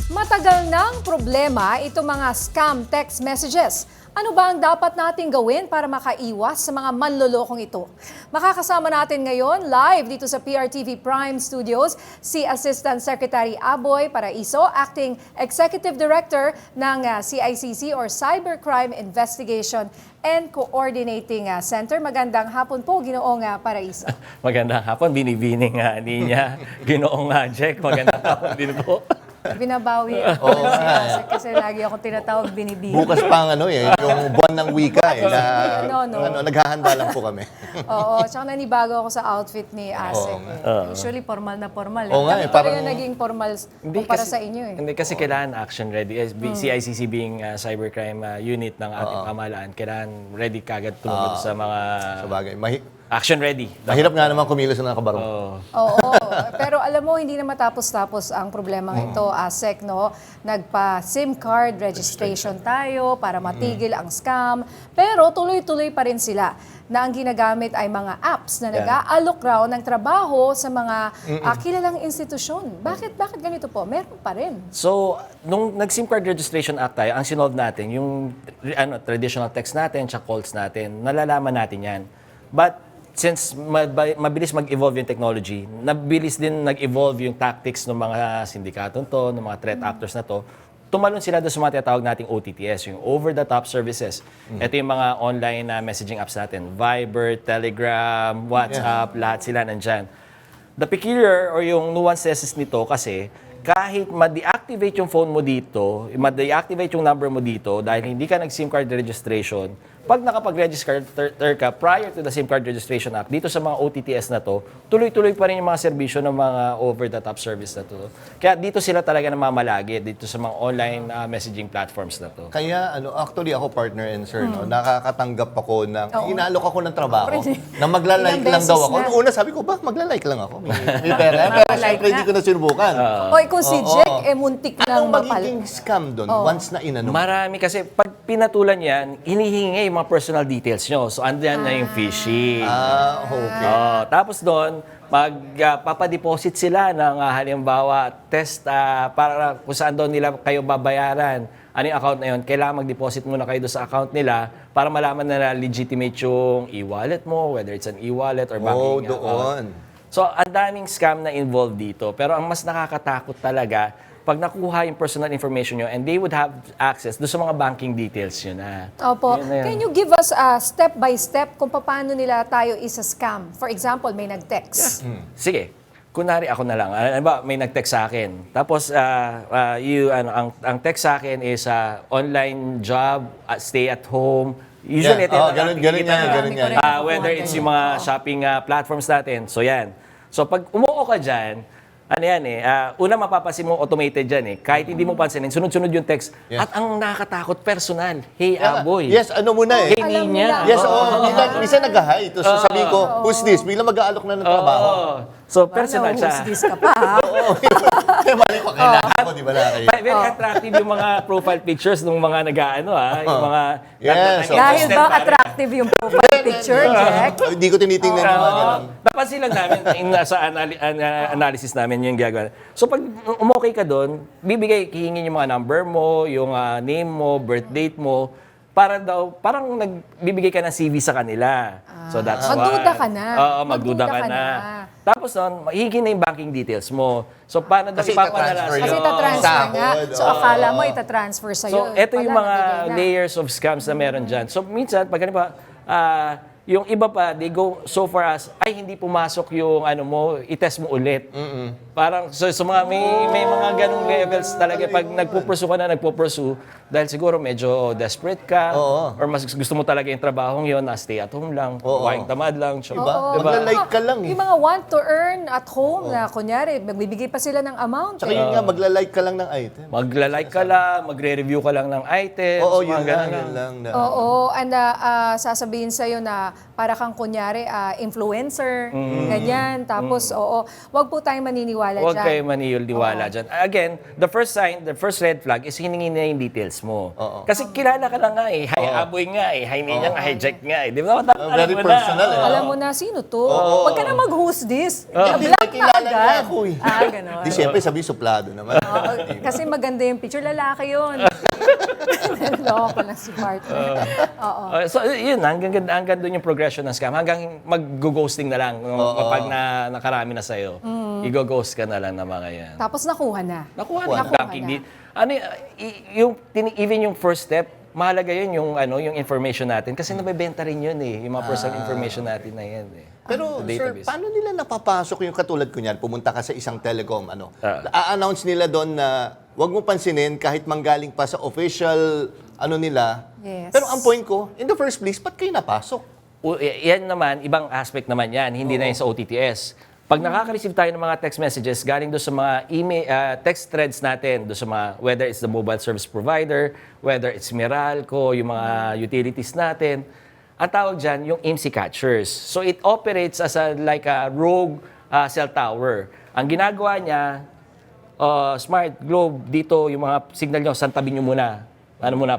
Matagal nang problema itong mga scam text messages. Ano ba ang dapat nating gawin para makaiwas sa mga manlolokong ito? Makakasama natin ngayon live dito sa PRTV Prime Studios si Assistant Secretary Aboy Paraiso, Acting Executive Director ng CICC or Cybercrime Investigation and Coordinating Center. Magandang hapon po, Ginoong Paraiso.
Magandang hapon, binibining niya. Ginoong Jack, magandang hapon din po.
Binabawi ako kasi lagi ako tinatawag binibini.
Bukas pa ang yung buwan ng wika naghahanda lang po kami.
Oo, tsaka nanibago ako sa outfit ni Asek. Usually formal na formal.
Oo nga,
Parang yung naging formal para sa inyo eh.
Hindi kasi kailangan action ready. CICC being cybercrime unit ng ating pamahalaan, kailangan ready kagad tumugon sa mga
Sabagay,
action ready.
mahirap nga naman kumilos na nakabarong.
Oo, pero alam mo, hindi na matapos-tapos ang problema ito, Asek, no? Nagpa-SIM card registration tayo para matigil ang scam, pero tuloy-tuloy pa rin sila na ang ginagamit ay mga apps na nag-aalok raw ng trabaho sa mga kilalang institusyon. Bakit ganito po? Meron pa rin.
So, nung nag-SIM card registration act tayo, ang sinolve natin, yung traditional text natin, tsaka calls natin, nalalaman natin yan. But since mabilis mag-evolve yung technology, nabilis din nag-evolve yung tactics ng mga sindikato to, ng mga threat actors na to, tumalon sila doon sa mga tinatawag nating OTTS, yung over-the-top services. Ito yung mga online messaging apps natin, Viber, Telegram, WhatsApp, lahat sila nandyan. The peculiar or yung nuances nito kasi, kahit ma-deactivate yung phone mo dito, ma-deactivate yung number mo dito dahil hindi ka nag-SIM card registration, pag nakapag-register ka prior to the SIM card registration act, dito sa mga OTTS na to, tuloy-tuloy pa rin yung mga serbisyo ng mga over-the-top service na to. Kaya dito sila talaga namamalagi, dito sa mga online messaging platforms na to.
Kaya actually ako partner and sir, nakakatanggap ako ng, inaalok ako ng trabaho, na magla-like lang daw ako. Noong una sabi ko, magla-like lang ako? May pera. Pero syempre hindi ko na sinubukan.
Kung si Jack, muntik lang
Anong magiging scam doon once na inano?
Marami kasi pag pinatulan yan, hinihingi yung mga personal details nyo. So, andyan na yung phishing.
Okay.
Tapos doon, papadeposit sila ng halimbawa test para kung saan doon nila kayo babayaran. Ano yung account na yun? Kailangan mag-deposit muna kayo doon sa account nila para malaman na legitimate yung e-wallet mo, whether it's an e-wallet or banking
doon.
So, ang daming scam na involved dito. Pero ang mas nakakatakot talaga, pag nakuha yung personal information nyo and they would have access doon sa mga banking details nyo na.
Opo. Can you give us a step by step kung paano nila tayo isa-scam? For example, may nag-text.
Sige. Kunwari ako na lang. Ano ba, may nag-text sa akin. Tapos, ang text sa akin is online job, stay at home. Usually,
ganun yan.
Whether it's yung mga shopping platforms natin. So, yan. So, pag umuo ka dyan, una mapapansin mo automated dyan kahit hindi mo pansinin, sunod-sunod yung text. At ang nakakatakot, personal. Hey, Aboy.
Yes, muna
Hey, Ninya.
Yes, minsan nag-hi. Tapos sasabihin ko, who's this? Biglang mag-aalok na ng trabaho.
So, personal siya.
Who's this ka pa?
Mali ko, kailangan ko, di ba na kayo?
Very attractive yung mga profile pictures ng mga yung mga...
Dahil ba attractive yung profile picture, Jack?
Hindi ko tinitingnan naman.
Napansin lang namin sa analysis namin yung gagawin. So pag umokay ka doon, hihingin yung mga number mo, yung name mo, birth date mo, parang nagbibigay ka ng CV sa kanila. So that's why.
Magduda ka na.
Oo, magduda ka na. Tapos nun, hihingin na yung banking details mo. So paano daw ipapadala?
Kasi itatransfer nga. So akala mo itatransfer sa'yo.
So ito yung mga layers of scams na meron dyan. So minsan, pag ganun ba, Yung iba pa, they go so far as, ay, hindi pumasok yung ano mo, i-test mo ulit. Parang, so mga, may mga ganung levels talaga. Pag nagpo-pursue ka na, dahil siguro medyo desperate ka, or mas gusto mo talaga yung trabahong yun, na stay at home lang, kuhaing tamad lang.
Diba? Magla-like ka lang eh.
Yung mga want to earn at home na kunyari, magbibigay pa sila ng amount.
Tsaka yun nga, magla-like ka lang ng item.
Magla-like ka lang, magre-review ka lang ng items.
Oo,
mga
yun
ganun
lang.
Oo, and sasabihin sa'yo na para kang kunyari influencer, ganyan. Tapos, wag po tayong maniniwala
Huwag
dyan.
kayo maniniwala dyan. Again, the first sign, the first red flag is hiningi na yung details mo. Kasi kilala ka na nga eh. Hi Aboy nga eh. Hi Ninyang, hi Jack nga eh. Di ba?
Very personal eh.
Alam mo na, sino to? Wag ka na mag-host this.
Hindi,
Black na
kilala niya
agad.
ako eh.
Ganon.
Di siyempre, sabi suplado naman.
Kasi maganda yung picture, lalaki yun. Loko lang si partner.
So yun, hanggang doon yung progression ng scam. Hanggang mag-ghosting na lang kapag nakarami na sa'yo. I-ghost ka na lang na mga yan.
Tapos nakuha na.
Nakuha na. Even yung first step, mahalaga yun yung information natin. Kasi nabebenta rin yun eh. Yung mga personal information natin na yan eh.
Pero sir, paano nila napapasok yung katulad ko niyan? Pumunta ka sa isang telecom, a-announce nila doon na wag mo pansinin kahit manggaling pa sa official nila.
Yes.
Pero ang point ko, in the first place, ba't kayo napasok?
Yan naman, ibang aspect naman yan. Hindi na yan sa OTTS. Pag nakaka-receive tayo ng mga text messages galing doon sa mga email, text threads natin, doon sa mga, whether it's the mobile service provider, whether it's Meralco, yung mga utilities natin, ang tawag dyan, yung IMSI catchers. So it operates as like a rogue cell tower. Ang ginagawa niya, Smart Globe, dito yung mga signal nyo, santabi nyo muna.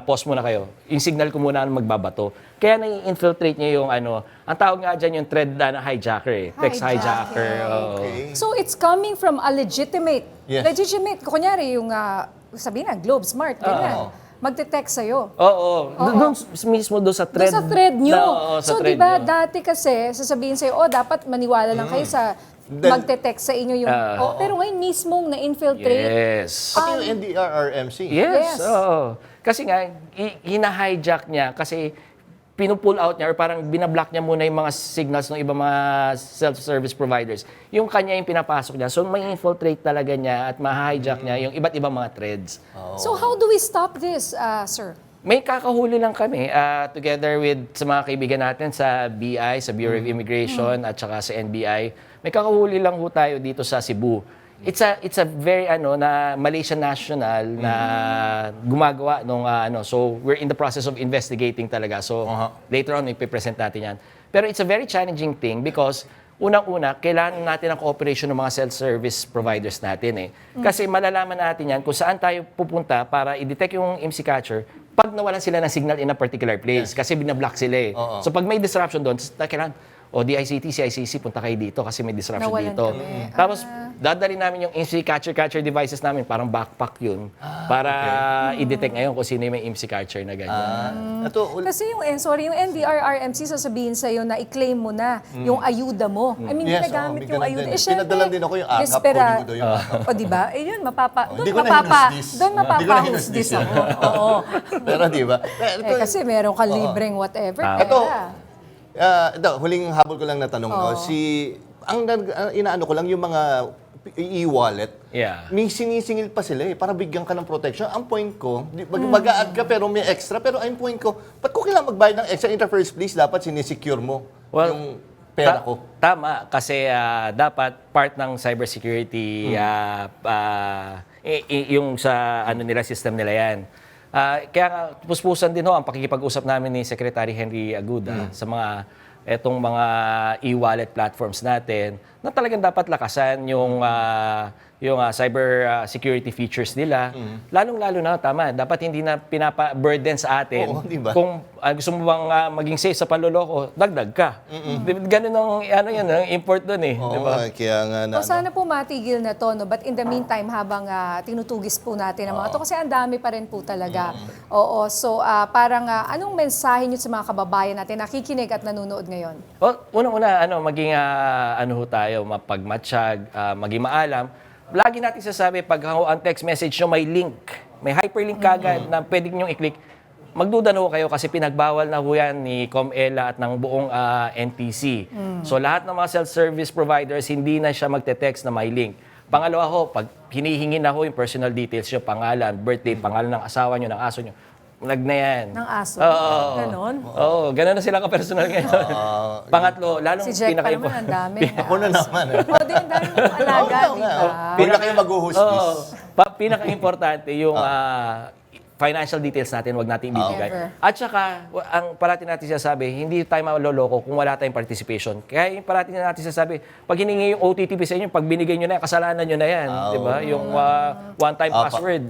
Pause muna kayo. Yung signal ko muna magbabato. Kaya nai-infiltrate niya yung ang tawag nga dyan yung thread na hijacker eh. Text hijacker.
Okay.
So it's coming from a legitimate.
Yes.
Legitimate. Kunyari yung, sabihin na, Globe, Smart, ganyan. Magte-text sa'yo.
Doon mismo doon sa thread.
Doon sa thread nyo. So,
thread
di ba,
nyo.
dati kasi, sasabihin sa'yo, dapat maniwala lang kayo sa magte-text sa inyo yung... pero ngayon mismong na-infiltrate.
Yes.
Pati yung NDRRMC.
Yes.
Yes. Kasi nga, hina-hijack niya kasi pinupull out niya or parang binablock niya muna yung mga signals ng ibang mga self-service providers. Yung kanya yung pinapasok niya. So, may infiltrate talaga niya at ma-hijack niya yung iba't ibang mga threads.
So, how do we stop this, sir?
May kakahuli lang kami together with sa mga kaibigan natin sa BI, sa Bureau of Immigration at saka sa NBI. May kakahuli lang ho tayo dito sa Cebu. It's a very na Malaysian national na gumagawa nung so we're in the process of investigating talaga. So later on ipipresent natin 'yan. Pero it's a very challenging thing because unang-una kailangan natin ang cooperation ng mga self-service providers natin eh. Kasi malalaman natin 'yan kung saan tayo pupunta para i-detect yung IMSI catcher pag nawalan sila ng signal in a particular place kasi binablock sila eh. So pag may disruption doon, kailangan DICT, CICC, punta kayo dito kasi may disruption
Nawalan
dito.
kami.
Tapos, dadali namin yung IMSI catcher devices namin, parang backpack yun, para i-detect ngayon kung sino yung may IMSI catcher na ganyan.
Kasi yung NDRRMC sasabihin sa'yo na i-claim mo na yung ayuda mo. I mean,
Yes,
ginagamit
may
yung
ganun
ayuda.
din. Pinadalan din ako yung AKAP,
desperate.
kunin ko daw yung AKAP.
O diba? Yun,
Hindi ko na hinusdis.
doon mapapa-husdis ako. Oo.
Pero di ba?
Kasi meron kang libreng whatever.
Ito,
pera.
huling habol ko lang na tanong. No? Inaano ko lang yung mga e-wallet.
Yeah.
May sinisingil pa sila eh, para bigyan ka ng protection. Ang point ko, mag-a-add ka pero may extra. Pero ang point ko, ba't ko kailangan magbayad ng extra in the first place? Dapat sinisecure mo yung pera ko.
Tama, kasi dapat part ng cybersecurity yung sa nila system nila yan. Kaya nga, puspusan din ang pakikipag-usap namin ni Secretary Henry Aguda sa etong mga e-wallet platforms natin na talagang dapat lakasan yung cyber security features nila. Lalong-lalo na, tama, dapat hindi na pinapa-burden sa atin.
Oo, diba?
Kung gusto mo bang maging safe sa panloloko, dagdag ka. Ganun ang import doon eh.
Oo,
Diba?
kaya nga na.
Sana po matigil na to, no? But in the meantime, habang tinutugis po natin ang mga to, kasi ang dami pa rin po talaga. Oo, so parang anong mensahe niyo sa mga kababayan natin nakikinig at nanonood ngayon?
Unang-una, maging ho tayo, mapagmatsyag, maging maalam. Lagi natin sasabi, pag ang text message nyo may link, may hyperlink kagad na pwede nyo i-click, magduda na ho kayo kasi pinagbawal na ho yan ni COMELA at ng buong NTC. So lahat ng mga self-service providers, hindi na siya magte-text na may link. Pangalawa ho, pag hinihingi na ho yung personal details nyo, pangalan, birthday, pangalan ng asawa nyo, ng aso nyo, lag na yan.
Ng aso?
Oo.
Ganon?
Oo, ganon na sila ka-personal ngayon. Pangatlo, lalong
Si Jack pa naman, ang dami.
Ako na naman.
O, di, ang dami ng alaga, di ba?
Huwag na kayo mag-uhustis.
Pinaka-importante yung financial details natin, wag natin ibibigay.
Never.
At saka, ang parati natin sinasabi, hindi tayo maloloko kung wala tayong participation. Kaya yung parati natin sinasabi, pag hiningi yung OTP sa inyo, pag binigay nyo na yan, kasalanan nyo na yan. Di ba? Yung one-time password.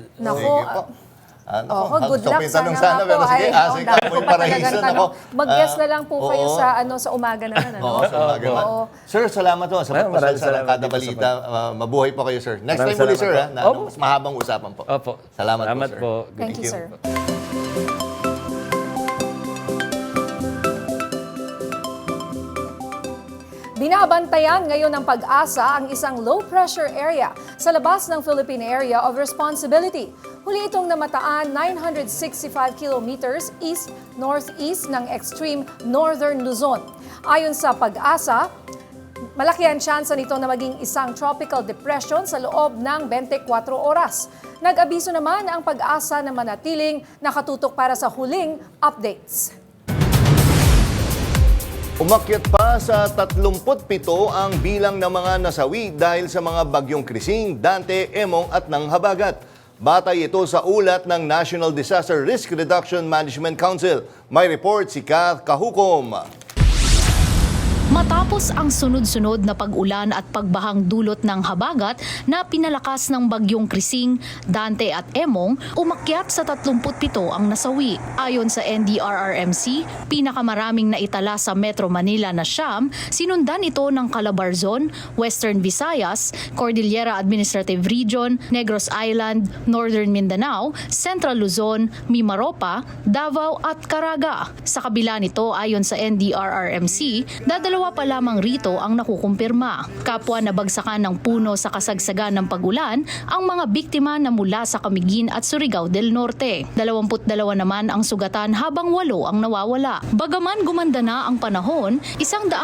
Nako, good luck.
Tanong sana, pero sige, asik ako yung parahiso.
Mag-guess na lang po kayo sa umaga naman.
Oo, sa umaga naman. Sir, salamat po sa pagpasal sa Arangkada Balita. Mabuhay po kayo, sir. Next time muli, sir, na mas mahabang usapan po.
Opo.
Salamat po, sir.
Thank you, sir. Binabantayan ngayon ng Pag-asa ang isang low-pressure area sa labas ng Philippine Area of Responsibility. Huli itong namataan 965 kilometers east-northeast ng extreme northern Luzon. Ayon sa Pag-asa, malaki ang tsansa nito na maging isang tropical depression sa loob ng 24 oras. Nag-abiso naman ang Pag-asa na manatiling nakatutok para sa huling updates.
Umakyat pa sa 37 ang bilang ng mga nasawi dahil sa mga bagyong Krising, Dante, Emong at Nang Habagat. Batay ito sa ulat ng National Disaster Risk Reduction Management Council. May report si Kath Kahukom.
Matapos ang sunod-sunod na pag-ulan at pagbahang dulot ng habagat na pinalakas ng bagyong Krising, Dante at Emong, umakyat sa 37 ang nasawi. Ayon sa NDRRMC, pinakamaraming naitala sa Metro Manila na siyam, sinundan ito ng Calabarzon, Western Visayas, Cordillera Administrative Region, Negros Island, Northern Mindanao, Central Luzon, Mimaropa, Davao at Caraga. Sa kabila nito, ayon sa NDRRMC, dalawa pa lamang rito ang nakukumpirma. Kapwa nabagsakan ng puno sa kasagsagan ng pagulan ang mga biktima na mula sa Camiguin at Surigao del Norte. 22 naman ang sugatan habang 8 ang nawawala. Bagaman gumanda na ang panahon, 100,000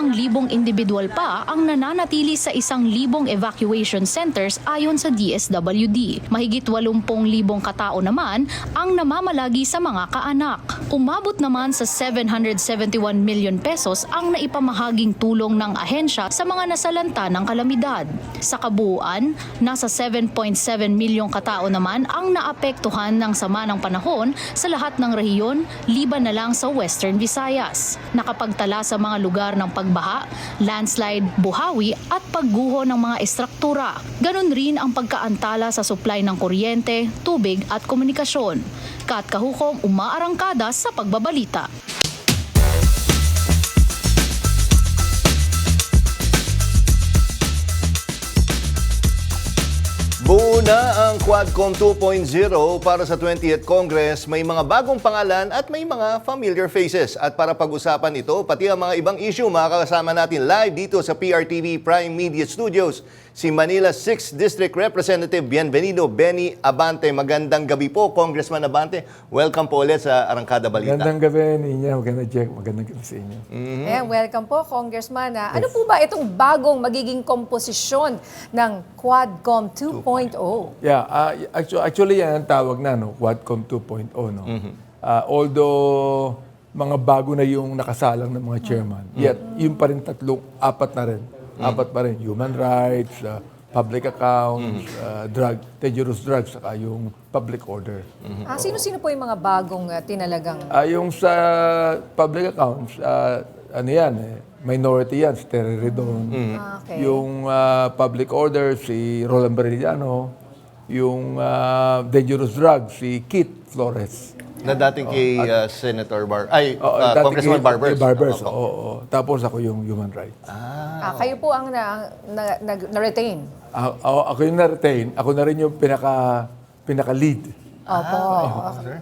individual pa ang nananatili sa 1,000 evacuation centers ayon sa DSWD. Mahigit 80,000 katao naman ang namamalagi sa mga kaanak. Umabot naman sa 771 million pesos ang naipamahaging tulong ng ahensya sa mga nasalanta ng kalamidad. Sa kabuuan, nasa 7.7 milyong katao naman ang naapektuhan ng sama ng panahon sa lahat ng rehiyon, liban na lang sa Western Visayas. Nakapagtala sa mga lugar ng pagbaha, landslide, buhawi at pagguho ng mga estruktura. Ganon rin ang pagkaantala sa supply ng kuryente, tubig at komunikasyon. Kat Kahukom, umaarangkada sa pagbabalita.
Buo na ang Quadcom 2.0 para sa 20th Congress. May mga bagong pangalan at may mga familiar faces. At para pag-usapan ito, pati ang mga ibang issue, makakasama natin live dito sa PRTV Prime Media Studios, si Manila 6th District Representative Bienvenido Benny Abante. Magandang gabi po, Congressman Abante. Welcome po ulit sa Arangkada Balita.
Magandang gabi ninyo. Magandang Jack. Magandang gabi sa inyo.
Welcome po, Congressman. Ano po ba itong bagong magiging komposisyon ng Quadcom 2.0?
Yeah, actually yan ang tawag na, no? Quadcom 2.0. No? Although mga bago na yung nakasalang ng mga chairman, yet yung pa rin apat na rin. Apat pa rin. Human rights, public accounts, dangerous drugs, saka yung public order.
Sino-sino po yung mga bagong tinalagang?
Yung sa public accounts, ano yan, minority yan, si Terry Redon.
Okay.
Yung public order, si Roland Barillano. Yung dangerous drugs, si Keith Flores.
Na dating kay Senator Congressman Barbers.
Barbers, oo. Tapos ako yung human rights.
Kayo po ang na-retain?
Ako yung na-retain. Ako na rin yung pinaka-lead.
Opo.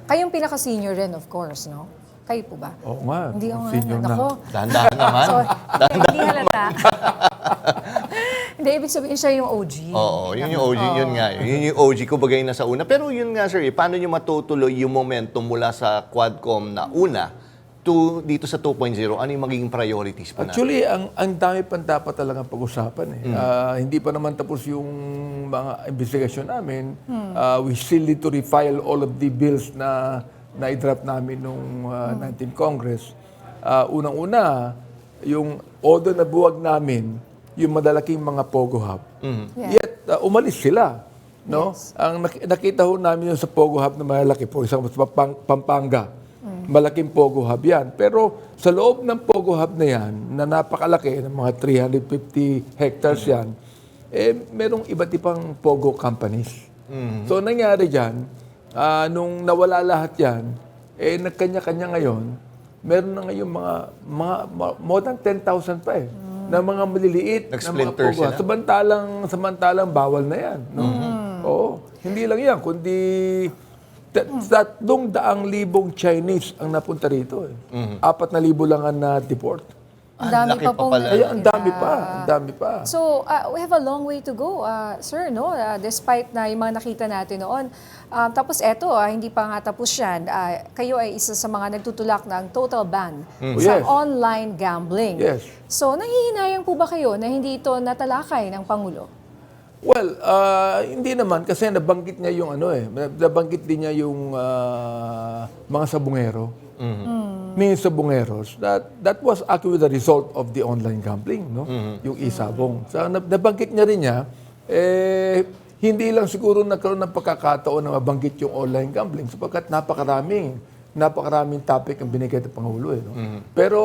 Kayong pinaka-senior rin, of course, no? Kayo po ba?
Oo nga.
Hindi ako
senior na.
Dahan-dahan naman.
Hindi halata. Hindi, Hindi, ibig sabihin siya yung OG.
Oo, yun yung OG, yun nga. Yun yung OG, kumbaga yung nasa una. Pero yun nga, sir, paano nyo matutuloy yung momentum mula sa Quadcom na una to dito sa 2.0? Ano yung magiging priorities pa natin?
Actually, ang dami pang dapat talagang pag-usapan. Hindi pa naman tapos yung mga investigasyon namin. We still need to refile all of the bills na i-draft namin nung 19th Congress. Unang-una, yung order na buwag namin, yung madalaking mga Pogo Hub. Yet, umalis sila. No? Ang nakita ho namin yung sa Pogo Hub na malaki, for example, sa Pampanga. Malaking Pogo Hub yan. Pero sa loob ng Pogo Hub na yan, na napakalaki, ng mga 350 hectares yan, merong iba't ibang Pogo companies. So nangyari dyan, nung nawala lahat yan, nagkanya-kanya ngayon, meron na ngayon mga more than 10,000 pa na mga maliliit na mga Pogo Hub. Samantalang bawal na yan. No? Oo. Hindi lang yan, kundi 300,000 Chinese ang napunta rito. 4,000 lang ang na-deport.
Ang dami pa po.
Ang dami pa.
So, we have a long way to go, sir, no? Despite na yung mga nakita natin noon. Tapos eto, hindi pa nga tapos yan. Kayo ay isa sa mga nagtutulak ng total ban sa online gambling.
Yes.
So, nanghihinayang po ba kayo na hindi ito natalakay ng Pangulo?
Well, hindi naman kasi nabanggit niya yung nabanggit din niya yung mga sabungero. Mga sabungeros that was actually the result of the online gambling, no? Yung isabong. So nabanggit niya rin hindi lang siguro nagkaroon ng pagkakataon na mabanggit yung online gambling sapagkat napakaraming topic ang binigay ng Pangulo. No? Pero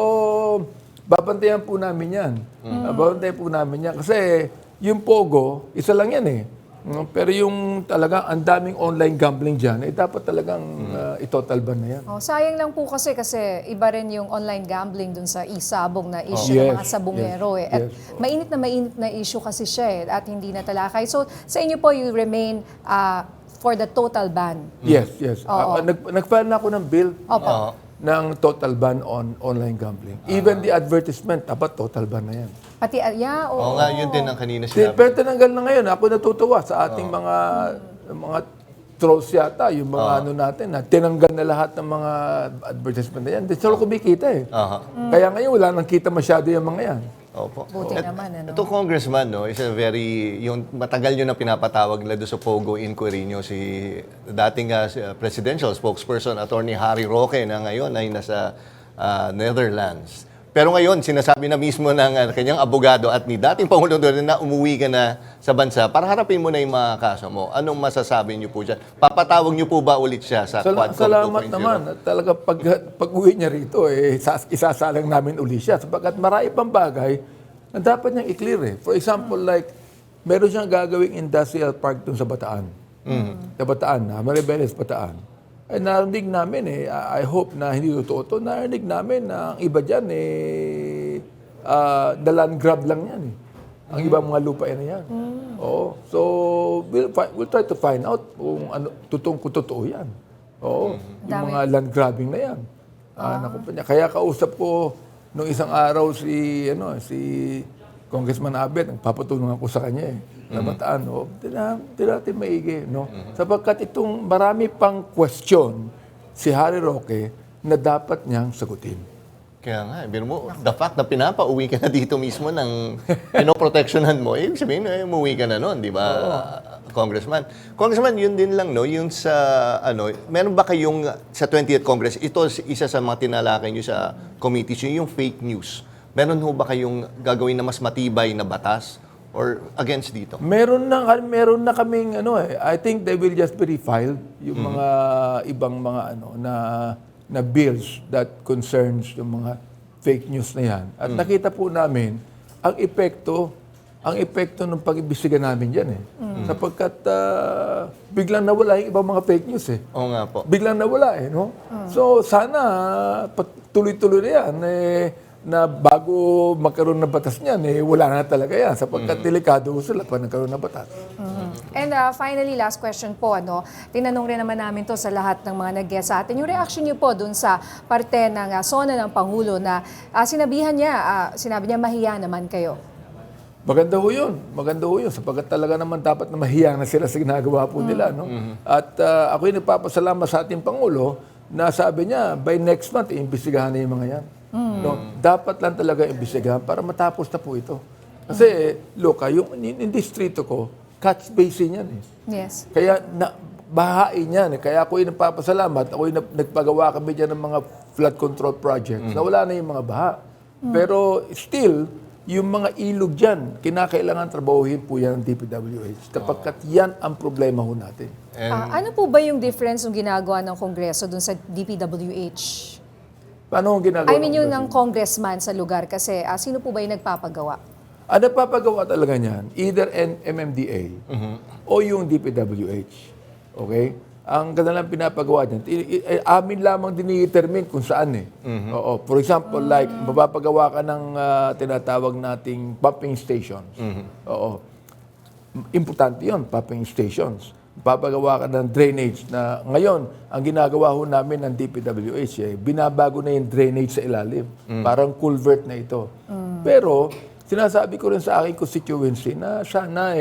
babantayan po namin yan. Babantayan po namin yan kasi yung Pogo, isa lang yan Pero yung talaga ang daming online gambling dyan, dapat talagang itotal ban na yan.
Sayang lang po kasi iba rin yung online gambling dun sa isabong na issue ng mga sabungero. At mainit na issue kasi siya at hindi natalakay. So sa inyo po, you remain for the total ban?
Yes. Nag-file na ako ng bill. Ng total ban on online gambling. Even the advertisement, dapat total ban na yan.
Pati,
Oo nga, yun din ang kanina sinabi.
Pero tinanggal na ngayon. Ako natutuwa sa ating mga trolls yata, yung mga natin, na tinanggal na lahat ng mga advertisement na yan. Solo kumikita Kaya ngayon, wala nang kita masyado yung mga yan.
Opo.
Buti naman,
Ito congressman, is a yung matagal nyo na pinapatawag nila doon sa Pogo inquiry nyo, si dating presidential spokesperson, Attorney Harry Roque, na ngayon ay nasa Netherlands. Pero ngayon, sinasabi na mismo ng kanyang abogado at ni dating Pangulong Duterte na umuwi ka na sa bansa para harapin mo na yung mga kaso mo. Anong masasabi niyo po dyan? Papatawag niyo po ba ulit siya sa Quadcom 2.0?
Salamat naman. Talaga pag-uwi niya rito, isasalang namin uli siya. Sapagkat marami pang bagay na dapat niyang i-clear. For example, like, meron siyang gagawing industrial park dun sa Bataan. Sa Bataan, Maribeles, Bataan. Narinig namin I hope na hindi totoo ito, narinig namin na ang iba dyan the land grab lang yan Ang ibang mga lupa na yan. So we'll try to find out kung totoo yan. Yung mga land grabbing na yan. Na kumpanya. Kaya kausap ko nung isang araw si Congressman Abet, nagpapatulungan ko sa kanya na Bataan, natin maigi, no? Sapagkat itong marami pang question si Harry Roque na dapat niyang sagutin.
Kaya nga, the fact na pinapauwi ka na dito mismo ng pinoprotectionan mo, ibig sabihin, umuwi ka na noon, di ba, Congressman? Congressman, yun din lang, no? Yung sa, meron ba kayong, sa 20th Congress, ito isa sa mga tinalakay nyo sa committees, yung fake news. Meron ho ba kayong gagawin na mas matibay na batas or against dito?
Meron na kaming I think they will just be refiled yung mga ibang mga na bills that concerns yung mga fake news na yan. At nakita po namin ang epekto ng pag-imbestiga namin diyan Sapagkat biglang nawala yung ibang mga fake news
Oo nga po.
Biglang nawala no? So sana tuloy-tuloy na yan na bago magkaroon ng batas niyan, wala na talaga yan sapagkat delikado sila pag nagkaroon ng batas.
And finally, last question po, tinanong rin naman namin to sa lahat ng mga nag-guest sa atin. Yung reaction niyo po dun sa parte ng SONA ng Pangulo na sinabi niya mahiya naman kayo.
Maganda ho yun. Maganda ho yun. Sapagat talaga naman dapat na mahiya na sila sa ginagawa po nila. No? At ako'y nagpapasalamat sa ating Pangulo na sabi niya, by next month, iimbestigahan na yung mga yan. No? Dapat lang talaga iimbestigahan para matapos na po ito. Kasi, look, yung distrito ko, catch basin yan.
Yes.
Kaya bahain yan. Kaya ako'y nagpapasalamat. Ako'y nagpagawa kami dyan ng mga flood control projects na wala na yung mga baha. Pero still, yung mga ilog dyan, kinakailangan trabahuhin po yan ng DPWH. Kapagkat yan ang problema ho natin.
Ano po ba yung difference ng ginagawa ng Kongreso dun sa DPWH?
Paano ang ginagawa?
I mean yung ng congressman sa lugar kasi sino po ba yung nagpapagawa?
Ang nagpapagawa talaga niyan, either MMDA o yung DPWH. Okay? Ang kanilang pinapagawa dyan, amin lamang dinidetermine kung saan eh. Oo. For example, like, mapapagawa ka ng tinatawag nating pumping stations. Oo. Importante yun, pumping stations. Mapapagawa ka ng drainage na ngayon, ang ginagawa ho namin ng DPWH, binabago na yung drainage sa ilalim. Parang culvert na ito. Pero, sinasabi ko rin sa aking constituency na sana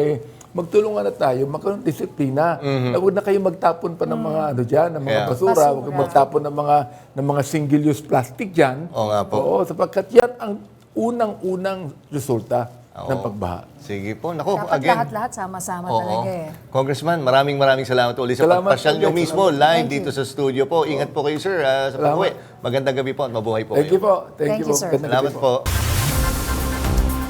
magtulungan na tayo, magkaroon ng disiplina. Huwag na kayo magtapon pa ng mga dyan, ng mga basura, huwag kayong magtapon ng mga single-use plastic dyan.
Oo nga po.
Oo, sapagkat yan ang unang-unang resulta ng pagbaha.
Sige po. Naku,
Dapat
again.
lahat-lahat sama-sama talaga eh.
Congressman, maraming salamat ulit sa
Salamat
pagpasyal nyo
ulit.
mismo live
Thank
dito
you.
sa studio po. Ingat po kayo, sir, sa pag-uwi. Magandang gabi po at mabuhay po
Thank you
kayo.
po. Thank you po.
sir.
Gandang gabi
Salamat po.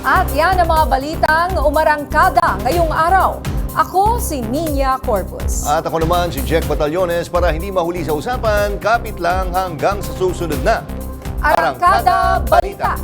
At yan ang mga balitang umarangkada ngayong araw. Ako si Nina Corpus.
At ako naman si Jack Batallones para hindi mahuli sa usapan, kapit lang hanggang sa susunod na
Arangkada Balita.